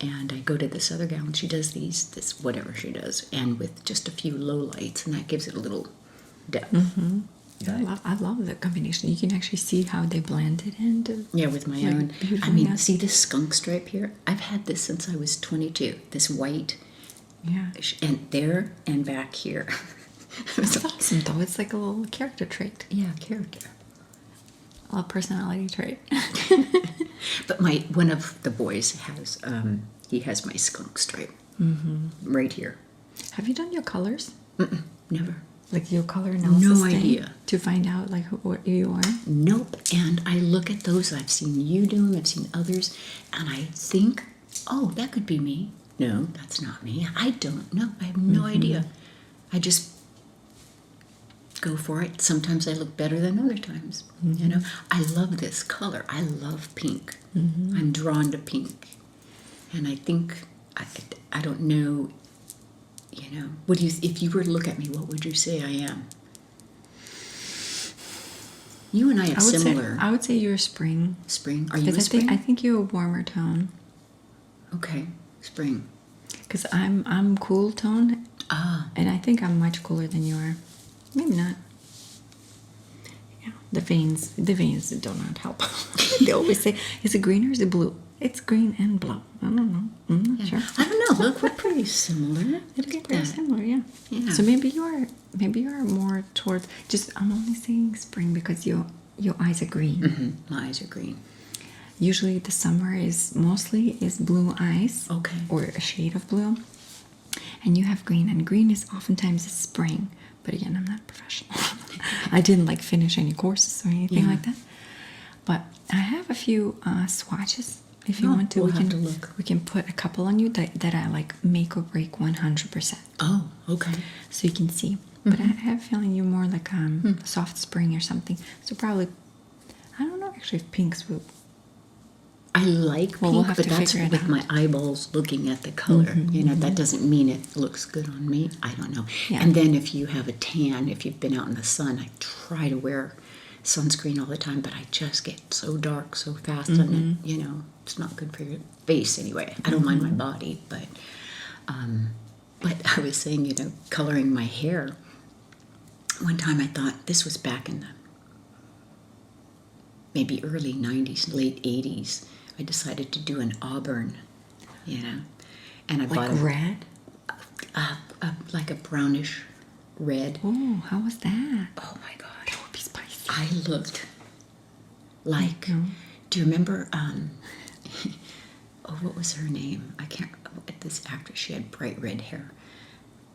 [SPEAKER 1] and I go to this other gal, and she does this whatever she does, and with just a few low lights, and that gives it a little depth.
[SPEAKER 2] I love the combination. You can actually see how they blend it into.
[SPEAKER 1] Yeah, with my
[SPEAKER 2] Like,
[SPEAKER 1] own.
[SPEAKER 2] beautiful,
[SPEAKER 1] I mean,
[SPEAKER 2] yeah.
[SPEAKER 1] see this skunk stripe here? I've had this since I was 22. This white,
[SPEAKER 2] Yeah.
[SPEAKER 1] and there and back here.
[SPEAKER 2] It's awesome, though. It's like a little character trait,
[SPEAKER 1] Yeah, character.
[SPEAKER 2] a personality trait.
[SPEAKER 1] But one of the boys has He has my skunk stripe right here.
[SPEAKER 2] Have you done your colors?
[SPEAKER 1] Never.
[SPEAKER 2] Like your color analysis
[SPEAKER 1] No
[SPEAKER 2] thing
[SPEAKER 1] idea.
[SPEAKER 2] to find out like what you are?
[SPEAKER 1] Nope. And I look at those. I've seen you do them. I've seen others. And I think, oh, that could be me. No, that's not me. I don't know. I have no idea. I just go for it. Sometimes I look better than other times. You know, I love this color. I love pink. I'm drawn to pink. And I think, I don't know, you know, what do you, if you were to look at me, what would you say I am? You and I have similar.
[SPEAKER 2] I would say you're spring.
[SPEAKER 1] Spring? Are you a spring?
[SPEAKER 2] I think you're a warmer tone.
[SPEAKER 1] Okay, spring.
[SPEAKER 2] Because I'm cool tone.
[SPEAKER 1] Ah.
[SPEAKER 2] And I think I'm much cooler than you are. Maybe not. Yeah, the veins do not help. They always say, is it green or is it blue? It's green and blue. I don't know. I'm not sure.
[SPEAKER 1] I don't know. Look, we're pretty similar.
[SPEAKER 2] It is pretty similar, yeah.
[SPEAKER 1] Yeah.
[SPEAKER 2] So maybe you're more towards. Just I'm only saying spring because your eyes are green.
[SPEAKER 1] My eyes are green.
[SPEAKER 2] Usually the summer is blue eyes.
[SPEAKER 1] Okay.
[SPEAKER 2] Or a shade of blue. And you have green, and green is oftentimes a spring. But again, I'm not a professional. I didn't like finish any courses or anything like that. But I have a few swatches. If you want to,
[SPEAKER 1] we'll have to look.
[SPEAKER 2] We can put a couple on you that I like make or break 100%.
[SPEAKER 1] Oh, okay.
[SPEAKER 2] So you can see. But I have a feeling you're more like soft spring or something. So probably, I don't know actually if pinks will.
[SPEAKER 1] I like pink,
[SPEAKER 2] we'll have
[SPEAKER 1] but
[SPEAKER 2] to
[SPEAKER 1] that's
[SPEAKER 2] figure it
[SPEAKER 1] with
[SPEAKER 2] out.
[SPEAKER 1] my eyeballs looking at the color. You know, that doesn't mean it looks good on me. I don't know.
[SPEAKER 2] Yeah.
[SPEAKER 1] And then if you have a tan, if you've been out in the sun, I try to wear sunscreen all the time, but I just get so dark so fast, and it, you know, it's not good for your face anyway. I don't mind my body, but I was saying, you know, coloring my hair. One time I thought, this was back in the maybe early 90s, late 80s. I decided to do an auburn, you know, and I bought
[SPEAKER 2] red?
[SPEAKER 1] like a brownish red.
[SPEAKER 2] Oh, how was that?
[SPEAKER 1] Oh my God.
[SPEAKER 2] That would be spicy.
[SPEAKER 1] I looked like, do you remember, what was her name? I can't, this actress, she had bright red hair,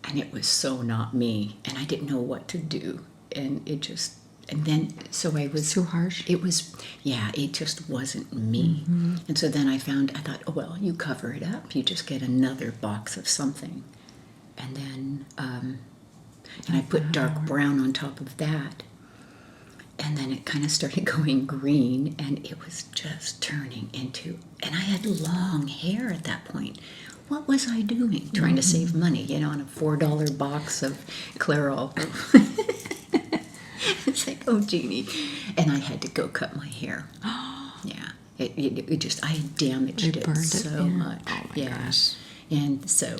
[SPEAKER 1] and it was so not me, and I didn't know what to do, and it just, and then, so I was...
[SPEAKER 2] Too harsh?
[SPEAKER 1] It was, yeah, it just wasn't me. And so then I thought, oh, well, you cover it up. You just get another box of something. And then, and I put dark brown on top of that. And then it kind of started going green, and it was just turning into, and I had long hair at that point. What was I doing? Trying to save money, you know, on a $4 box of Clairol. It's like, oh, Jeannie. And I had to go cut my hair. Yeah. It just, I had damaged it so much.
[SPEAKER 2] Oh my gosh.
[SPEAKER 1] And so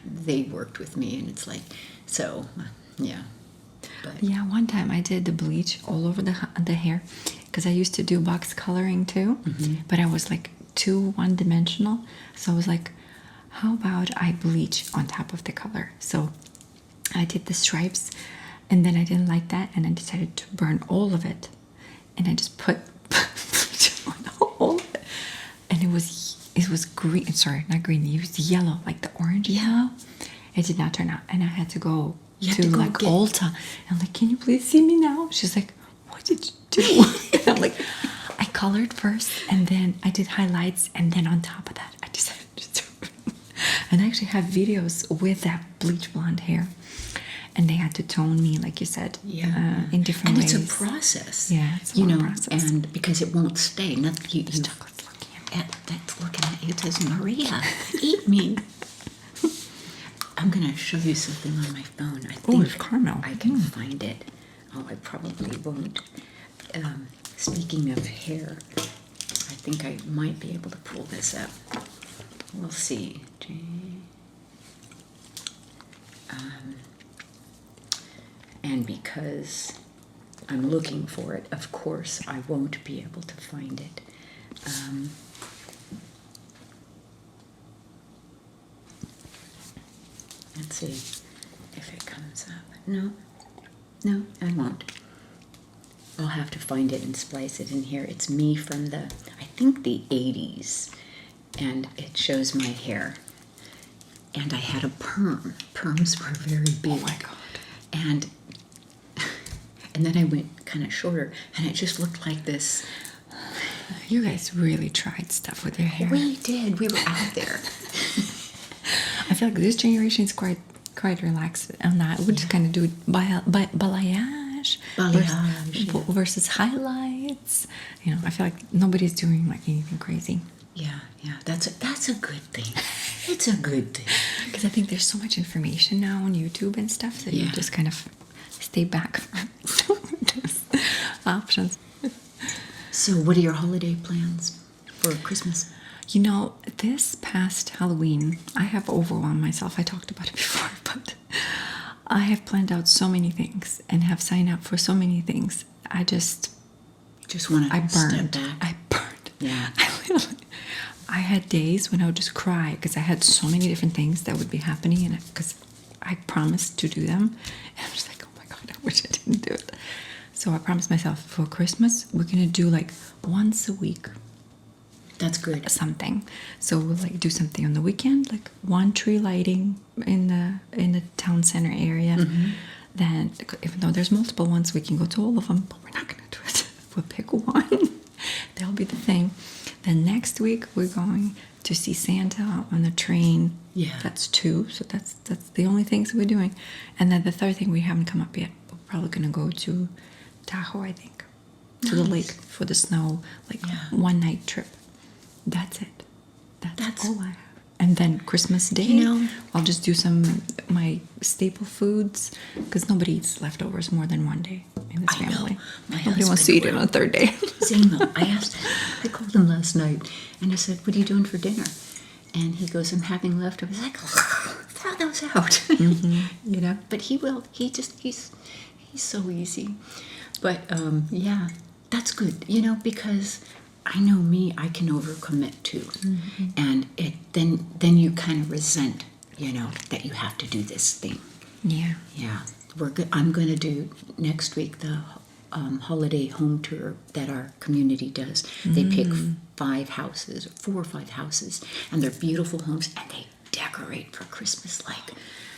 [SPEAKER 1] they worked with me, and it's like, so, yeah. But
[SPEAKER 2] Yeah, one time I did the bleach all over the hair because I used to do box coloring too, but I was like too one-dimensional. So I was like, how about I bleach on top of the color? So I did the stripes, and then I didn't like that, and I decided to burn all of it, and I just put bleach on all of it, and it was green. Sorry, not green. It was yellow, like the orange yellow. It did not turn out, and I had to go to like Ulta. And I'm like, can you please see me now? She's like, what did you do? And I'm like, I colored first, and then I did highlights, and then on top of that, I decided to do it. And I actually have videos with that bleach blonde hair. And they had to tone me, like you said, in different ways.
[SPEAKER 1] And it's a process.
[SPEAKER 2] Yeah, it's a process.
[SPEAKER 1] And because it won't stay. Nothing. You
[SPEAKER 2] This chocolate's looking at me.
[SPEAKER 1] that's looking at you. It says, Maria, eat me. I'm going to show you something on my phone. I think
[SPEAKER 2] it's caramel.
[SPEAKER 1] I can find it. Oh, I probably won't. Speaking of hair, I think I might be able to pull this up. We'll see. And because I'm looking for it, of course, I won't be able to find it. Let's see if it comes up. No, I won't. I'll have to find it and splice it in here. It's me from the, I think the 80s. and it shows my hair. And I had a perm. Perms were very big.
[SPEAKER 2] Oh my God.
[SPEAKER 1] And then I went kind of shorter, and it just looked like this.
[SPEAKER 2] You guys really tried stuff with your hair.
[SPEAKER 1] We did. We were out there.
[SPEAKER 2] I feel like this generation is quite relaxed on that. We just kind of do balayage, versus highlights. You know, I feel like nobody's doing like anything crazy.
[SPEAKER 1] Yeah. That's a good thing. It's a good thing.
[SPEAKER 2] Because I think there's so much information now on YouTube and stuff that you just kind of stay back from those options.
[SPEAKER 1] So, what are your holiday plans for Christmas?
[SPEAKER 2] You know, this past Halloween, I have overwhelmed myself. I talked about it before, but I have planned out so many things and have signed up for so many things. I just
[SPEAKER 1] want to
[SPEAKER 2] step
[SPEAKER 1] back.
[SPEAKER 2] I burned.
[SPEAKER 1] Yeah.
[SPEAKER 2] I had days when I would just cry because I had so many different things that would be happening, and because I promised to do them, and I'm just like, oh my God, I wish I didn't do it. So I promised myself for Christmas, we're gonna do like once a week.
[SPEAKER 1] That's good.
[SPEAKER 2] Something. So we'll like do something on the weekend, like one tree lighting in the town center area.
[SPEAKER 1] Mm-hmm.
[SPEAKER 2] Then, even though there's multiple ones, we can go to all of them, but we're not gonna do it. We'll pick one. That'll be the thing. Then next week we're going to see Santa on the train.
[SPEAKER 1] Yeah.
[SPEAKER 2] That's 2. So that's the only things we're doing. And then the third thing we haven't come up yet. We're probably gonna go to Tahoe, I think, to the lake for the snow, like one night trip. That's it. That's all I have. And then Christmas Day, I'll just do my staple foods, because nobody eats leftovers more than one day in this family. Nobody wants to eat it on a third day.
[SPEAKER 1] Same. I called him last night, and I said, "What are you doing for dinner?" And he goes, "I'm having leftovers." I was like, throw those out.
[SPEAKER 2] Mm-hmm.
[SPEAKER 1] You know. But he will. He's so easy. But that's good. You know, because I know me, I can overcommit too. Mm-hmm. And then you kind of resent, you know, that you have to do this thing.
[SPEAKER 2] Yeah.
[SPEAKER 1] Yeah. I'm going to do next week the holiday home tour that our community does. They pick 4 or 5 houses, and they're beautiful homes, and they decorate for Christmas like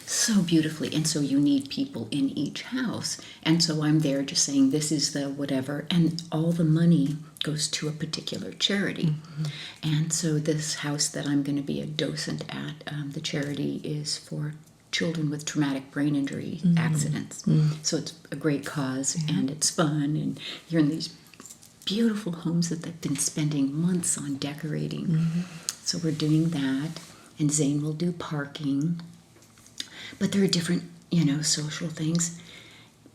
[SPEAKER 1] so beautifully. And so you need people in each house. And so I'm there just saying, this is the whatever, and all the money goes to a particular charity. Mm-hmm. And so this house that I'm going to be a docent at, the charity is for children with traumatic brain injury accidents. Mm-hmm. So it's a great cause, and it's fun, and you're in these beautiful homes that they've been spending months on decorating. Mm-hmm. So we're doing that, and Zane will do parking. But there are different, you know, social things.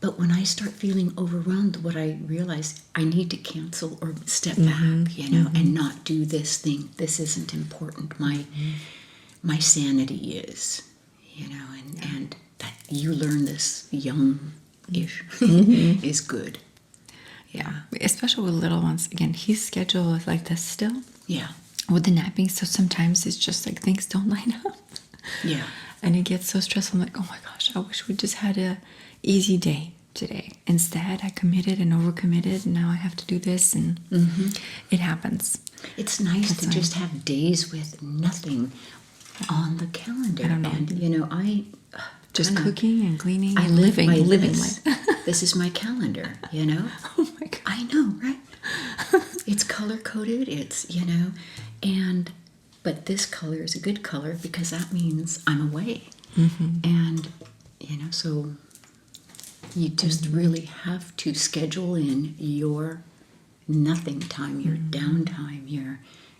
[SPEAKER 1] But when I start feeling overwhelmed, what I realize, I need to cancel or step back, you know, and not do this thing. This isn't important. My sanity is, you know, and that you learn this young-ish is good.
[SPEAKER 2] Yeah, especially with little ones. Again, his schedule is like this still.
[SPEAKER 1] Yeah.
[SPEAKER 2] With the napping, so sometimes it's just like things don't line up.
[SPEAKER 1] Yeah.
[SPEAKER 2] And it gets so stressful. I'm like, oh my gosh, I wish we just had a easy day today. Instead, I committed and overcommitted, and now I have to do this, and it happens.
[SPEAKER 1] It's nice to just have days with nothing on the calendar.
[SPEAKER 2] I don't know.
[SPEAKER 1] And, you know,
[SPEAKER 2] just cooking and cleaning
[SPEAKER 1] I
[SPEAKER 2] and
[SPEAKER 1] live
[SPEAKER 2] living
[SPEAKER 1] life. This is my calendar, you know?
[SPEAKER 2] Oh my God.
[SPEAKER 1] I know, right? It's color-coded, it's, you know, but this color is a good color because that means I'm away. And, you know, so you just really have to schedule in your nothing time, your downtime,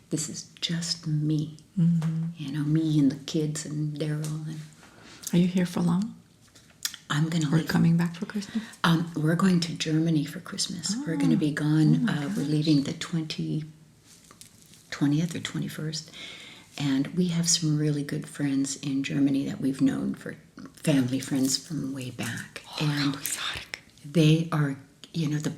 [SPEAKER 1] this is just me. You know, me and the kids and Daryl.
[SPEAKER 2] Are you here for long?
[SPEAKER 1] I'm going to leave.
[SPEAKER 2] We're coming back for Christmas?
[SPEAKER 1] We're going to Germany for Christmas. We're going to be gone. We're leaving the 20th or 21st. And we have some really good friends in Germany that we've known for family friends from way back. And they are, you know, the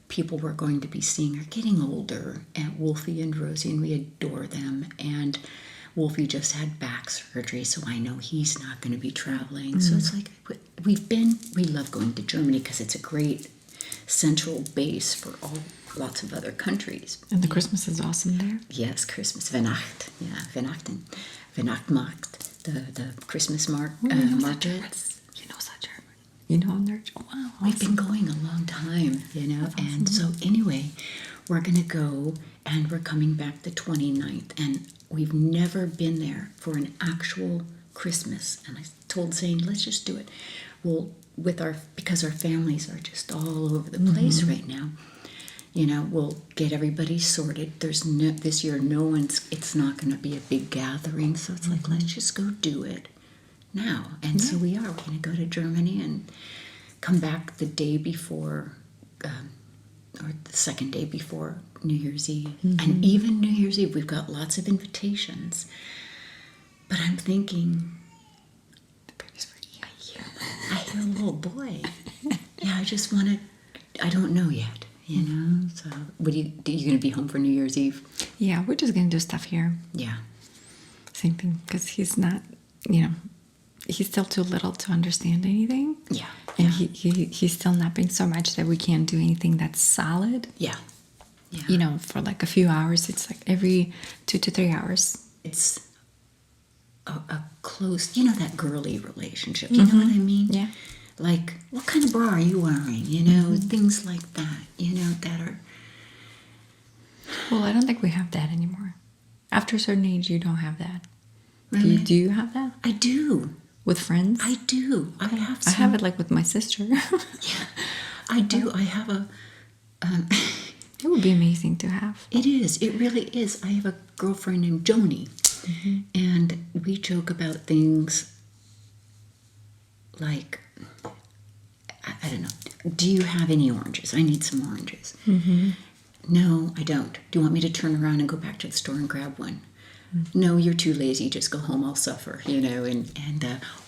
[SPEAKER 1] people we're going to be seeing are getting older. And Wolfie and Rosie, and we adore them. And Wolfie just had back surgery, so I know he's not going to be traveling. So it's like we love going to Germany because it's a great central base for all lots of other countries.
[SPEAKER 2] And the Christmas is awesome there.
[SPEAKER 1] Yes, Christmas, Weihnacht, Weihnachtsmarkt, the Christmas markets.
[SPEAKER 2] You know such German. You know nerd. Oh, wow.
[SPEAKER 1] We've been going a long time, and so anyway, we're going to go, and we're coming back the 29th, and we've never been there for an actual Christmas. And I told Zane, let's just do it. Well, because our families are just all over the place right now, we'll get everybody sorted. This year, it's not going to be a big gathering, so it's like, let's just go do it now. And so we're going to go to Germany and come back the day before, or the second day before New Year's Eve. And even New Year's Eve, we've got lots of invitations. But I'm thinking,
[SPEAKER 2] the baby's freaking out.
[SPEAKER 1] I hear a little boy. Yeah, I just want to, I don't know yet, So, are you going to be home for New Year's Eve?
[SPEAKER 2] Yeah, we're just going to do stuff here.
[SPEAKER 1] Yeah.
[SPEAKER 2] Same thing, because he's not, he's still too little to understand anything.
[SPEAKER 1] Yeah.
[SPEAKER 2] And he's still napping so much that we can't do anything that's solid.
[SPEAKER 1] Yeah. Yeah.
[SPEAKER 2] For like a few hours. It's like every 2 to 3 hours.
[SPEAKER 1] It's a close, that girly relationship. You know what I mean?
[SPEAKER 2] Yeah.
[SPEAKER 1] Like, what kind of bra are you wearing? Things like that, that are...
[SPEAKER 2] Well, I don't think we have that anymore. After a certain age, you don't have that.
[SPEAKER 1] Really?
[SPEAKER 2] Do you have that?
[SPEAKER 1] I do.
[SPEAKER 2] With friends?
[SPEAKER 1] I do. I have
[SPEAKER 2] I have it like with my sister.
[SPEAKER 1] Yeah, I do. I have a...
[SPEAKER 2] It would be amazing to have.
[SPEAKER 1] It is. It really is. I have a girlfriend named Joni, and we joke about things like, I don't know, do you have any oranges? I need some oranges. No, I don't. Do you want me to turn around and go back to the store and grab one? No, you're too lazy. Just go home. I'll suffer,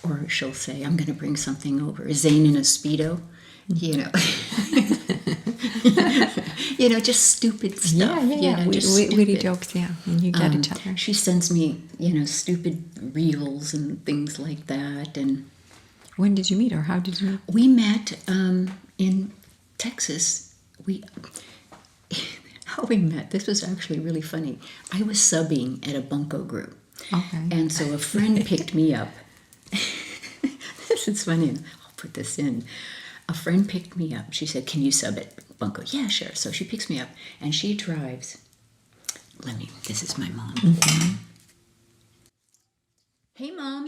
[SPEAKER 1] or she'll say, I'm going to bring something over. Is Zane in a Speedo? Just stupid stuff.
[SPEAKER 2] Yeah. Witty jokes, yeah. And you get each other.
[SPEAKER 1] She sends me, stupid reels and things like that. And
[SPEAKER 2] when did you meet, or how did you meet?
[SPEAKER 1] we met in Texas. How we met, this was actually really funny. I was subbing at a bunco group.
[SPEAKER 2] Okay.
[SPEAKER 1] And so a friend picked me up. This is funny. I'll put this in. A friend picked me up. She said, can you sub at bunco? Yeah, sure. So she picks me up, and she drives. This is my mom. Hey, Mom.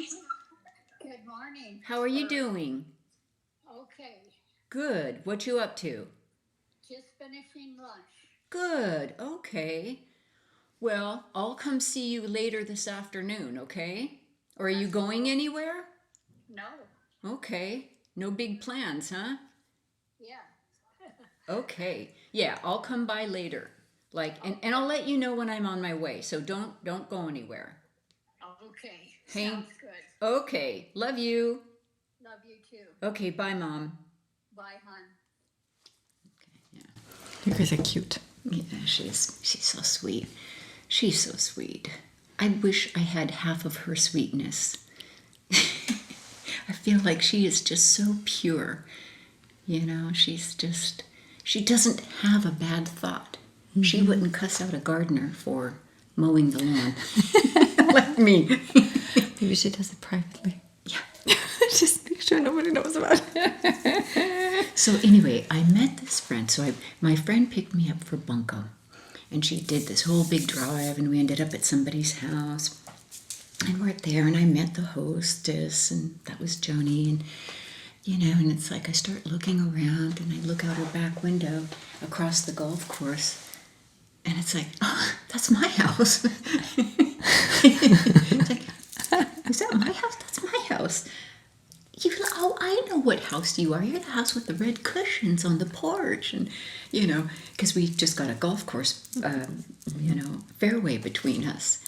[SPEAKER 3] Good morning.
[SPEAKER 1] How are you doing?
[SPEAKER 3] Okay,
[SPEAKER 1] Good. What you up to?
[SPEAKER 3] just finishing lunch.
[SPEAKER 1] Good. Okay. Well, I'll come see you later this afternoon, okay? Or are you going anywhere?
[SPEAKER 3] No,
[SPEAKER 1] Okay. No big plans, huh?
[SPEAKER 3] yeah.
[SPEAKER 1] Okay. Yeah, I'll come by later. And I'll let you know when I'm on my way. So don't go anywhere.
[SPEAKER 3] Okay,
[SPEAKER 1] Hey.
[SPEAKER 3] sounds good.
[SPEAKER 1] Okay. Love you.
[SPEAKER 3] Love you too.
[SPEAKER 1] Okay, bye, Mom.
[SPEAKER 3] Bye, hon.
[SPEAKER 2] You guys are cute.
[SPEAKER 1] Yeah, she's so sweet. She's so sweet. I wish I had half of her sweetness. I feel like she is just so pure. She doesn't have a bad thought. She wouldn't cuss out a gardener for mowing the lawn. Like me.
[SPEAKER 2] Maybe she does it privately.
[SPEAKER 1] Yeah.
[SPEAKER 2] Just make sure nobody knows about it.
[SPEAKER 1] So anyway, I met this friend. So my friend picked me up for bunco. And she did this whole big drive, and we ended up at somebody's house. And we're there, and I met the hostess, and that was Joni. And, and it's like I start looking around, and I look out her back window across the golf course. And it's like, oh, that's my house. It's like, is that my house? That's my house. I know what house you are. You're the house with the red cushions on the porch. And, because we just got a golf course, fairway between us.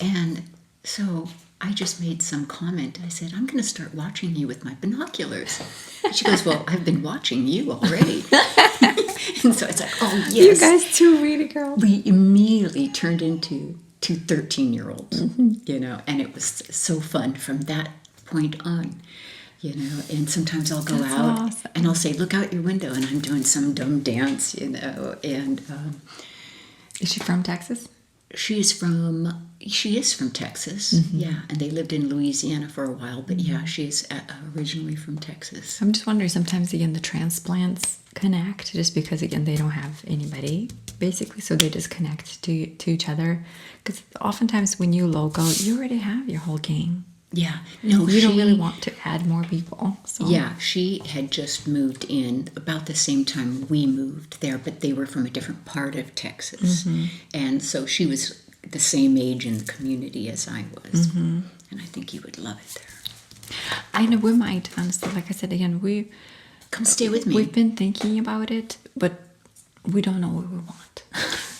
[SPEAKER 1] And so I just made some comment. I said, I'm going to start watching you with my binoculars. And she goes, well, I've been watching you already. And so it's like, oh, yes.
[SPEAKER 2] You guys too, really, girl.
[SPEAKER 1] We immediately turned into two 13-year-olds, and it was so fun from that point on. you know, and sometimes I'll go
[SPEAKER 2] That's
[SPEAKER 1] out
[SPEAKER 2] awesome.
[SPEAKER 1] and I'll say, look out your window, and I'm doing some dumb dance, you know, and
[SPEAKER 2] Is she from Texas?
[SPEAKER 1] she is from Texas, yeah, and they lived in Louisiana for a while, but yeah, she's originally from Texas.
[SPEAKER 2] I'm just wondering, sometimes again the transplants connect just because again they don't have anybody basically, so they just connect to each other. Because oftentimes when you logo, you already have your whole gang.
[SPEAKER 1] Yeah, no,
[SPEAKER 2] You don't really want to add more people. So.
[SPEAKER 1] Yeah, she had just moved in about the same time we moved there, but they were from a different part of Texas. And so she was the same age in the community as I was. And I think you would love it there.
[SPEAKER 2] I know we might, honestly, like I said again,
[SPEAKER 1] Come stay with me.
[SPEAKER 2] we've been thinking about it, but we don't know what we want.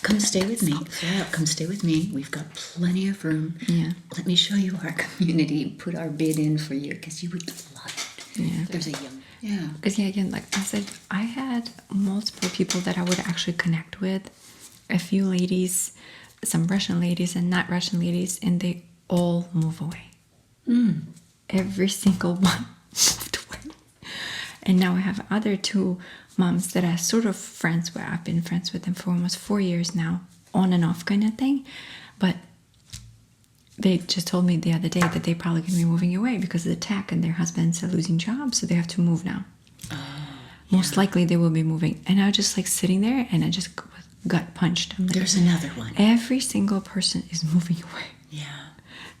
[SPEAKER 1] Come stay with me. Yeah, come stay with me. We've got plenty of room.
[SPEAKER 2] Yeah.
[SPEAKER 1] Let me show you our community. Put our bid in for you because you would love it.
[SPEAKER 2] Yeah.
[SPEAKER 1] There's a young. Yeah.
[SPEAKER 2] Because yeah, again, like I said, I had multiple people that I would actually connect with. A few ladies, some Russian ladies and not Russian ladies, and they all move away. Every single one moved away. And now I have other two moms that are sort of friends with. I've been friends with them for almost 4 years now, on and off kind of thing. But they just told me the other day that they probably going to be moving away because of the tech, and their husbands are losing jobs, so they have to move now. Most likely they will be moving. And I was just like sitting there and I just got punched. I'm like,
[SPEAKER 1] There's another one.
[SPEAKER 2] every single person is moving away.
[SPEAKER 1] Yeah.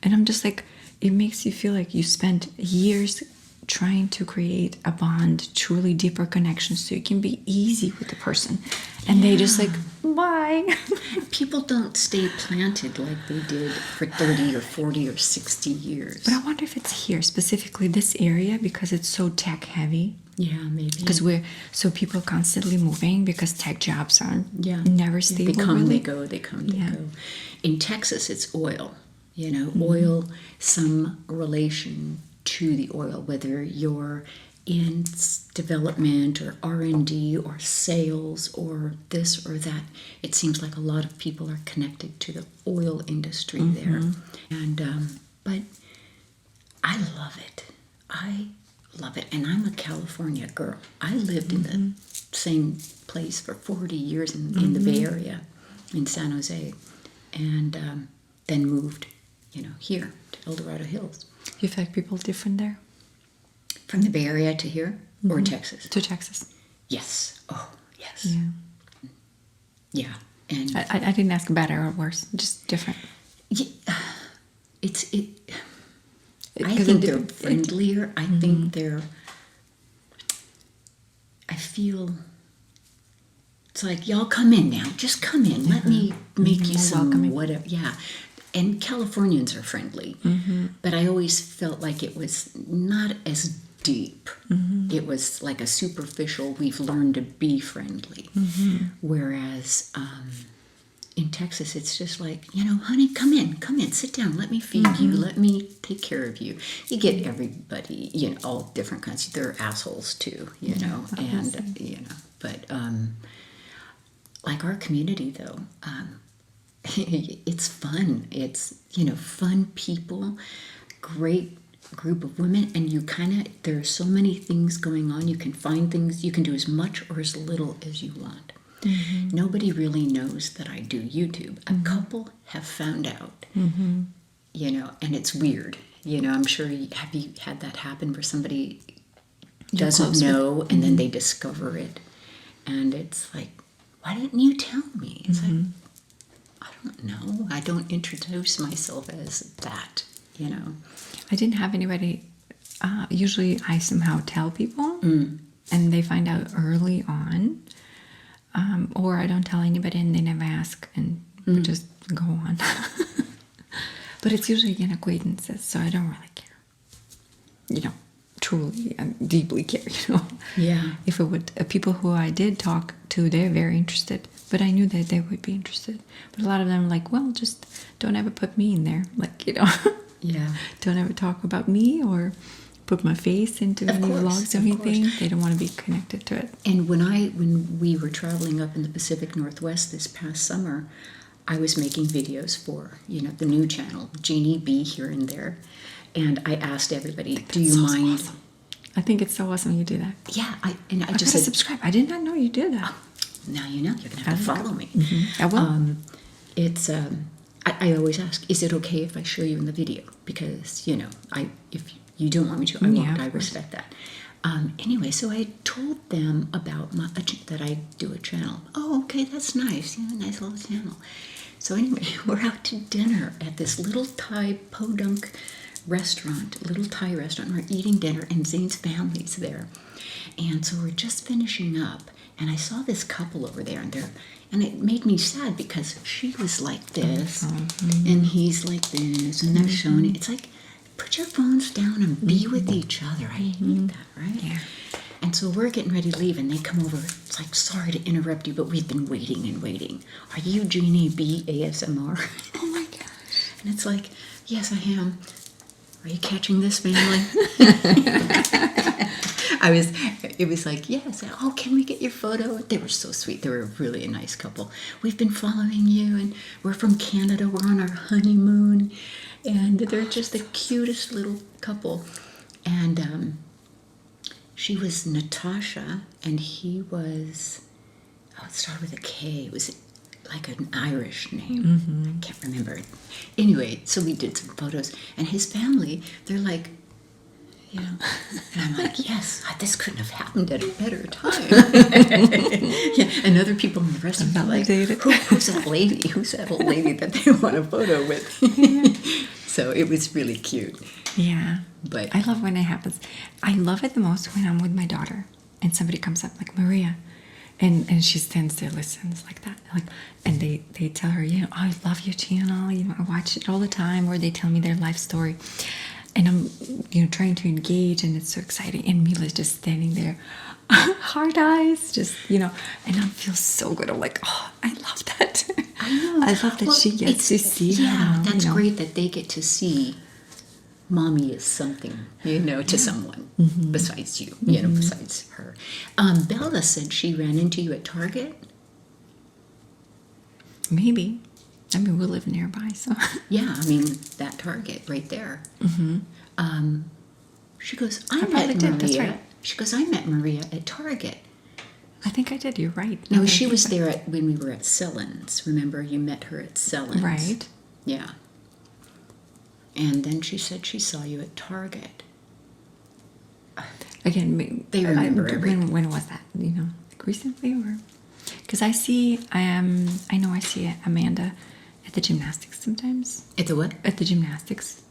[SPEAKER 2] And I'm just like, it makes you feel like you spent years trying to create a bond, truly deeper connection, so you can be easy with the person. And they just like, bye.
[SPEAKER 1] People don't stay planted like they did for 30 or 40 or 60 years.
[SPEAKER 2] But I wonder if it's here, specifically this area, because it's so tech heavy.
[SPEAKER 1] Yeah, maybe.
[SPEAKER 2] Because people are constantly moving because tech jobs are never stable.
[SPEAKER 1] They come,
[SPEAKER 2] really.
[SPEAKER 1] they go, they come, they go. In Texas, it's oil. You know, oil, some relation to the oil, whether you're in development or R&D or sales or this or that. It seems like a lot of people are connected to the oil industry there. And but I love it. I love it. And I'm a California girl. I lived in the same place for 40 years in the Bay Area, in San Jose, and then moved, here to El Dorado Hills.
[SPEAKER 2] You feel like people different there?
[SPEAKER 1] From the Bay Area to here, or Texas?
[SPEAKER 2] To Texas.
[SPEAKER 1] Yes. Oh, yes.
[SPEAKER 2] Yeah.
[SPEAKER 1] Yeah. And
[SPEAKER 2] I didn't ask better or worse, just different.
[SPEAKER 1] yeah, I
[SPEAKER 2] Because
[SPEAKER 1] think they're friendlier. I think I feel it's like, y'all come in now. Just come in. Let me make you some
[SPEAKER 2] welcoming.
[SPEAKER 1] whatever. Yeah. And Californians are friendly. But I always felt like it was not as deep. It was like a superficial, we've learned to be friendly. Whereas in Texas, it's just like, honey, come in, sit down, let me feed you, let me take care of you. You get everybody, all different kinds. They're assholes too, but like our community though, it's fun. It's, fun people, great group of women, and there are so many things going on. You can find things, you can do as much or as little as you want. Nobody really knows that I do YouTube. A couple have found out, and it's weird. I'm sure have you had that happen where somebody doesn't know and then they discover it, and it's like, why didn't you tell me? It's like, I don't know. I don't introduce myself as that,
[SPEAKER 2] I didn't have anybody. Usually I somehow tell people and they find out early on. Or I don't tell anybody and they never ask and we just go on. But it's usually again acquaintances, so I don't really care. Truly and deeply care,
[SPEAKER 1] Yeah.
[SPEAKER 2] If it would, people who I did talk to, they're very interested. But I knew that they would be interested. But a lot of them are like, well, just don't ever put me in there. Like,
[SPEAKER 1] Yeah.
[SPEAKER 2] don't ever talk about me or put my face into any vlogs or anything. They don't want to be connected to it.
[SPEAKER 1] And when we were traveling up in the Pacific Northwest this past summer, I was making videos for, the new channel, Jeannie B here and there. And I asked everybody, do you mind?
[SPEAKER 2] Awesome. I think it's so awesome you do that.
[SPEAKER 1] Yeah, I
[SPEAKER 2] I
[SPEAKER 1] just
[SPEAKER 2] gotta
[SPEAKER 1] said,
[SPEAKER 2] subscribe. I did not know you did that.
[SPEAKER 1] now you know, you're going to have to follow me.
[SPEAKER 2] I will.
[SPEAKER 1] It's I always ask, is it okay if I show you in the video? Because if you don't want me to, I
[SPEAKER 2] Yeah,
[SPEAKER 1] won't.
[SPEAKER 2] of
[SPEAKER 1] I
[SPEAKER 2] course.
[SPEAKER 1] respect that. Anyway, so I told them about that I do a channel. Oh, okay, that's nice. Yeah, nice little channel. So anyway, we're out to dinner at this little Thai podunk restaurant, little Thai restaurant. We're eating dinner, and Zane's family's there. And so we're just finishing up, and I saw this couple over there, and it made me sad because she was like this, and he's like this, and they're showing it. It's like, put your phones down and be with each other. I hate that, right?
[SPEAKER 2] Yeah.
[SPEAKER 1] And so we're getting ready to leave, and they come over. It's like, sorry to interrupt you, but we've been waiting and waiting. Are you Jeannie B ASMR?
[SPEAKER 2] Oh my gosh.
[SPEAKER 1] And it's like, yes, I am. Are you catching this, family? It was like, yes. Oh, can we get your photo? They were so sweet. They were really a nice couple. We've been following you, and we're from Canada. We're on our honeymoon, and they're just the cutest little couple. And she was Natasha, and he was, oh, it started with a K. It was like an Irish name. I can't remember. Anyway, so we did some photos, and his family, they're like, and I'm like, yes, this couldn't have happened at a better time. Yeah, and other people in the restaurant are like, who's that lady? Who's that old lady that they want a photo with? So it was really cute.
[SPEAKER 2] Yeah.
[SPEAKER 1] But
[SPEAKER 2] I love when it happens. I love it the most when I'm with my daughter and somebody comes up like Maria, and she stands there, listens like that, and they tell her, I love your channel, I watch it all the time, or they tell me their life story, and I'm trying to engage, and it's so exciting, and Mila's just standing there, hard eyes, just and I feel so good. I'm like, oh, I love that.
[SPEAKER 1] I know.
[SPEAKER 2] I love that she gets to see.
[SPEAKER 1] Yeah,
[SPEAKER 2] her,
[SPEAKER 1] that's great that they get to see mommy is something, to someone besides you, besides her. Bella said she ran into you at Target.
[SPEAKER 2] Maybe. I mean, we live nearby, so.
[SPEAKER 1] Yeah, I mean, that Target right there. She goes, I
[SPEAKER 2] probably
[SPEAKER 1] met
[SPEAKER 2] did,
[SPEAKER 1] Maria.
[SPEAKER 2] that's right.
[SPEAKER 1] She goes, I met Maria at Target.
[SPEAKER 2] I think I did. You're right.
[SPEAKER 1] No, she was there when we were at Sellens. Remember, you met her at Sellens.
[SPEAKER 2] Right.
[SPEAKER 1] Yeah. And then she said she saw you at Target.
[SPEAKER 2] Again,
[SPEAKER 1] They remember everything.
[SPEAKER 2] when was that? Like recently, or because I know I see Amanda at the gymnastics sometimes.
[SPEAKER 1] At the what?
[SPEAKER 2] At the gymnastics.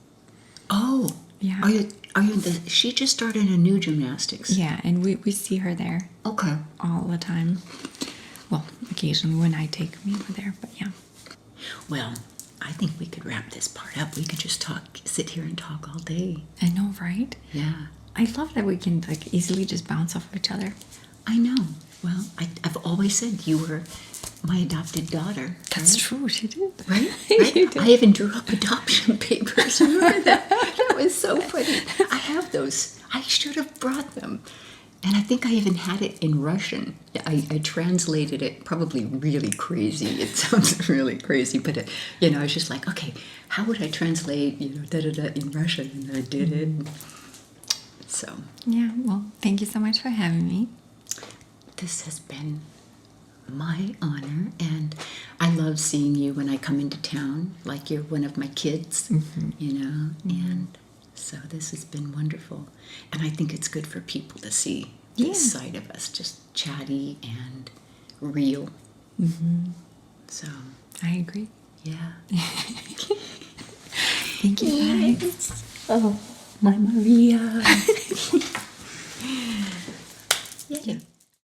[SPEAKER 1] Oh.
[SPEAKER 2] Yeah.
[SPEAKER 1] Are you she just started a new gymnastics?
[SPEAKER 2] Yeah, and we see her there
[SPEAKER 1] Okay.
[SPEAKER 2] all the time. Well, occasionally when I take Mila there, but yeah.
[SPEAKER 1] Well, I think we could wrap this part up. We could just sit here and talk all day.
[SPEAKER 2] I know, right?
[SPEAKER 1] Yeah.
[SPEAKER 2] I love that we can easily just bounce off of each other.
[SPEAKER 1] I know. Well, I've always said you were my adopted daughter.
[SPEAKER 2] That's true. She did.
[SPEAKER 1] Right?
[SPEAKER 2] You did.
[SPEAKER 1] I even drew up adoption papers. Remember that? That was so funny. I have those. I should have brought them. And I think I even had it in Russian. I translated it probably really crazy. It sounds really crazy, but I was just like, okay, how would I translate, in Russian? And I did it. So.
[SPEAKER 2] Yeah, well, thank you so much for having me.
[SPEAKER 1] This has been my honor, and I love seeing you when I come into town, like you're one of my kids, and so this has been wonderful. And I think it's good for people to see this side of us, just chatty and real. So.
[SPEAKER 2] I agree.
[SPEAKER 1] Yeah.
[SPEAKER 2] Thank you, guys.
[SPEAKER 1] Oh, my Maria. Yeah.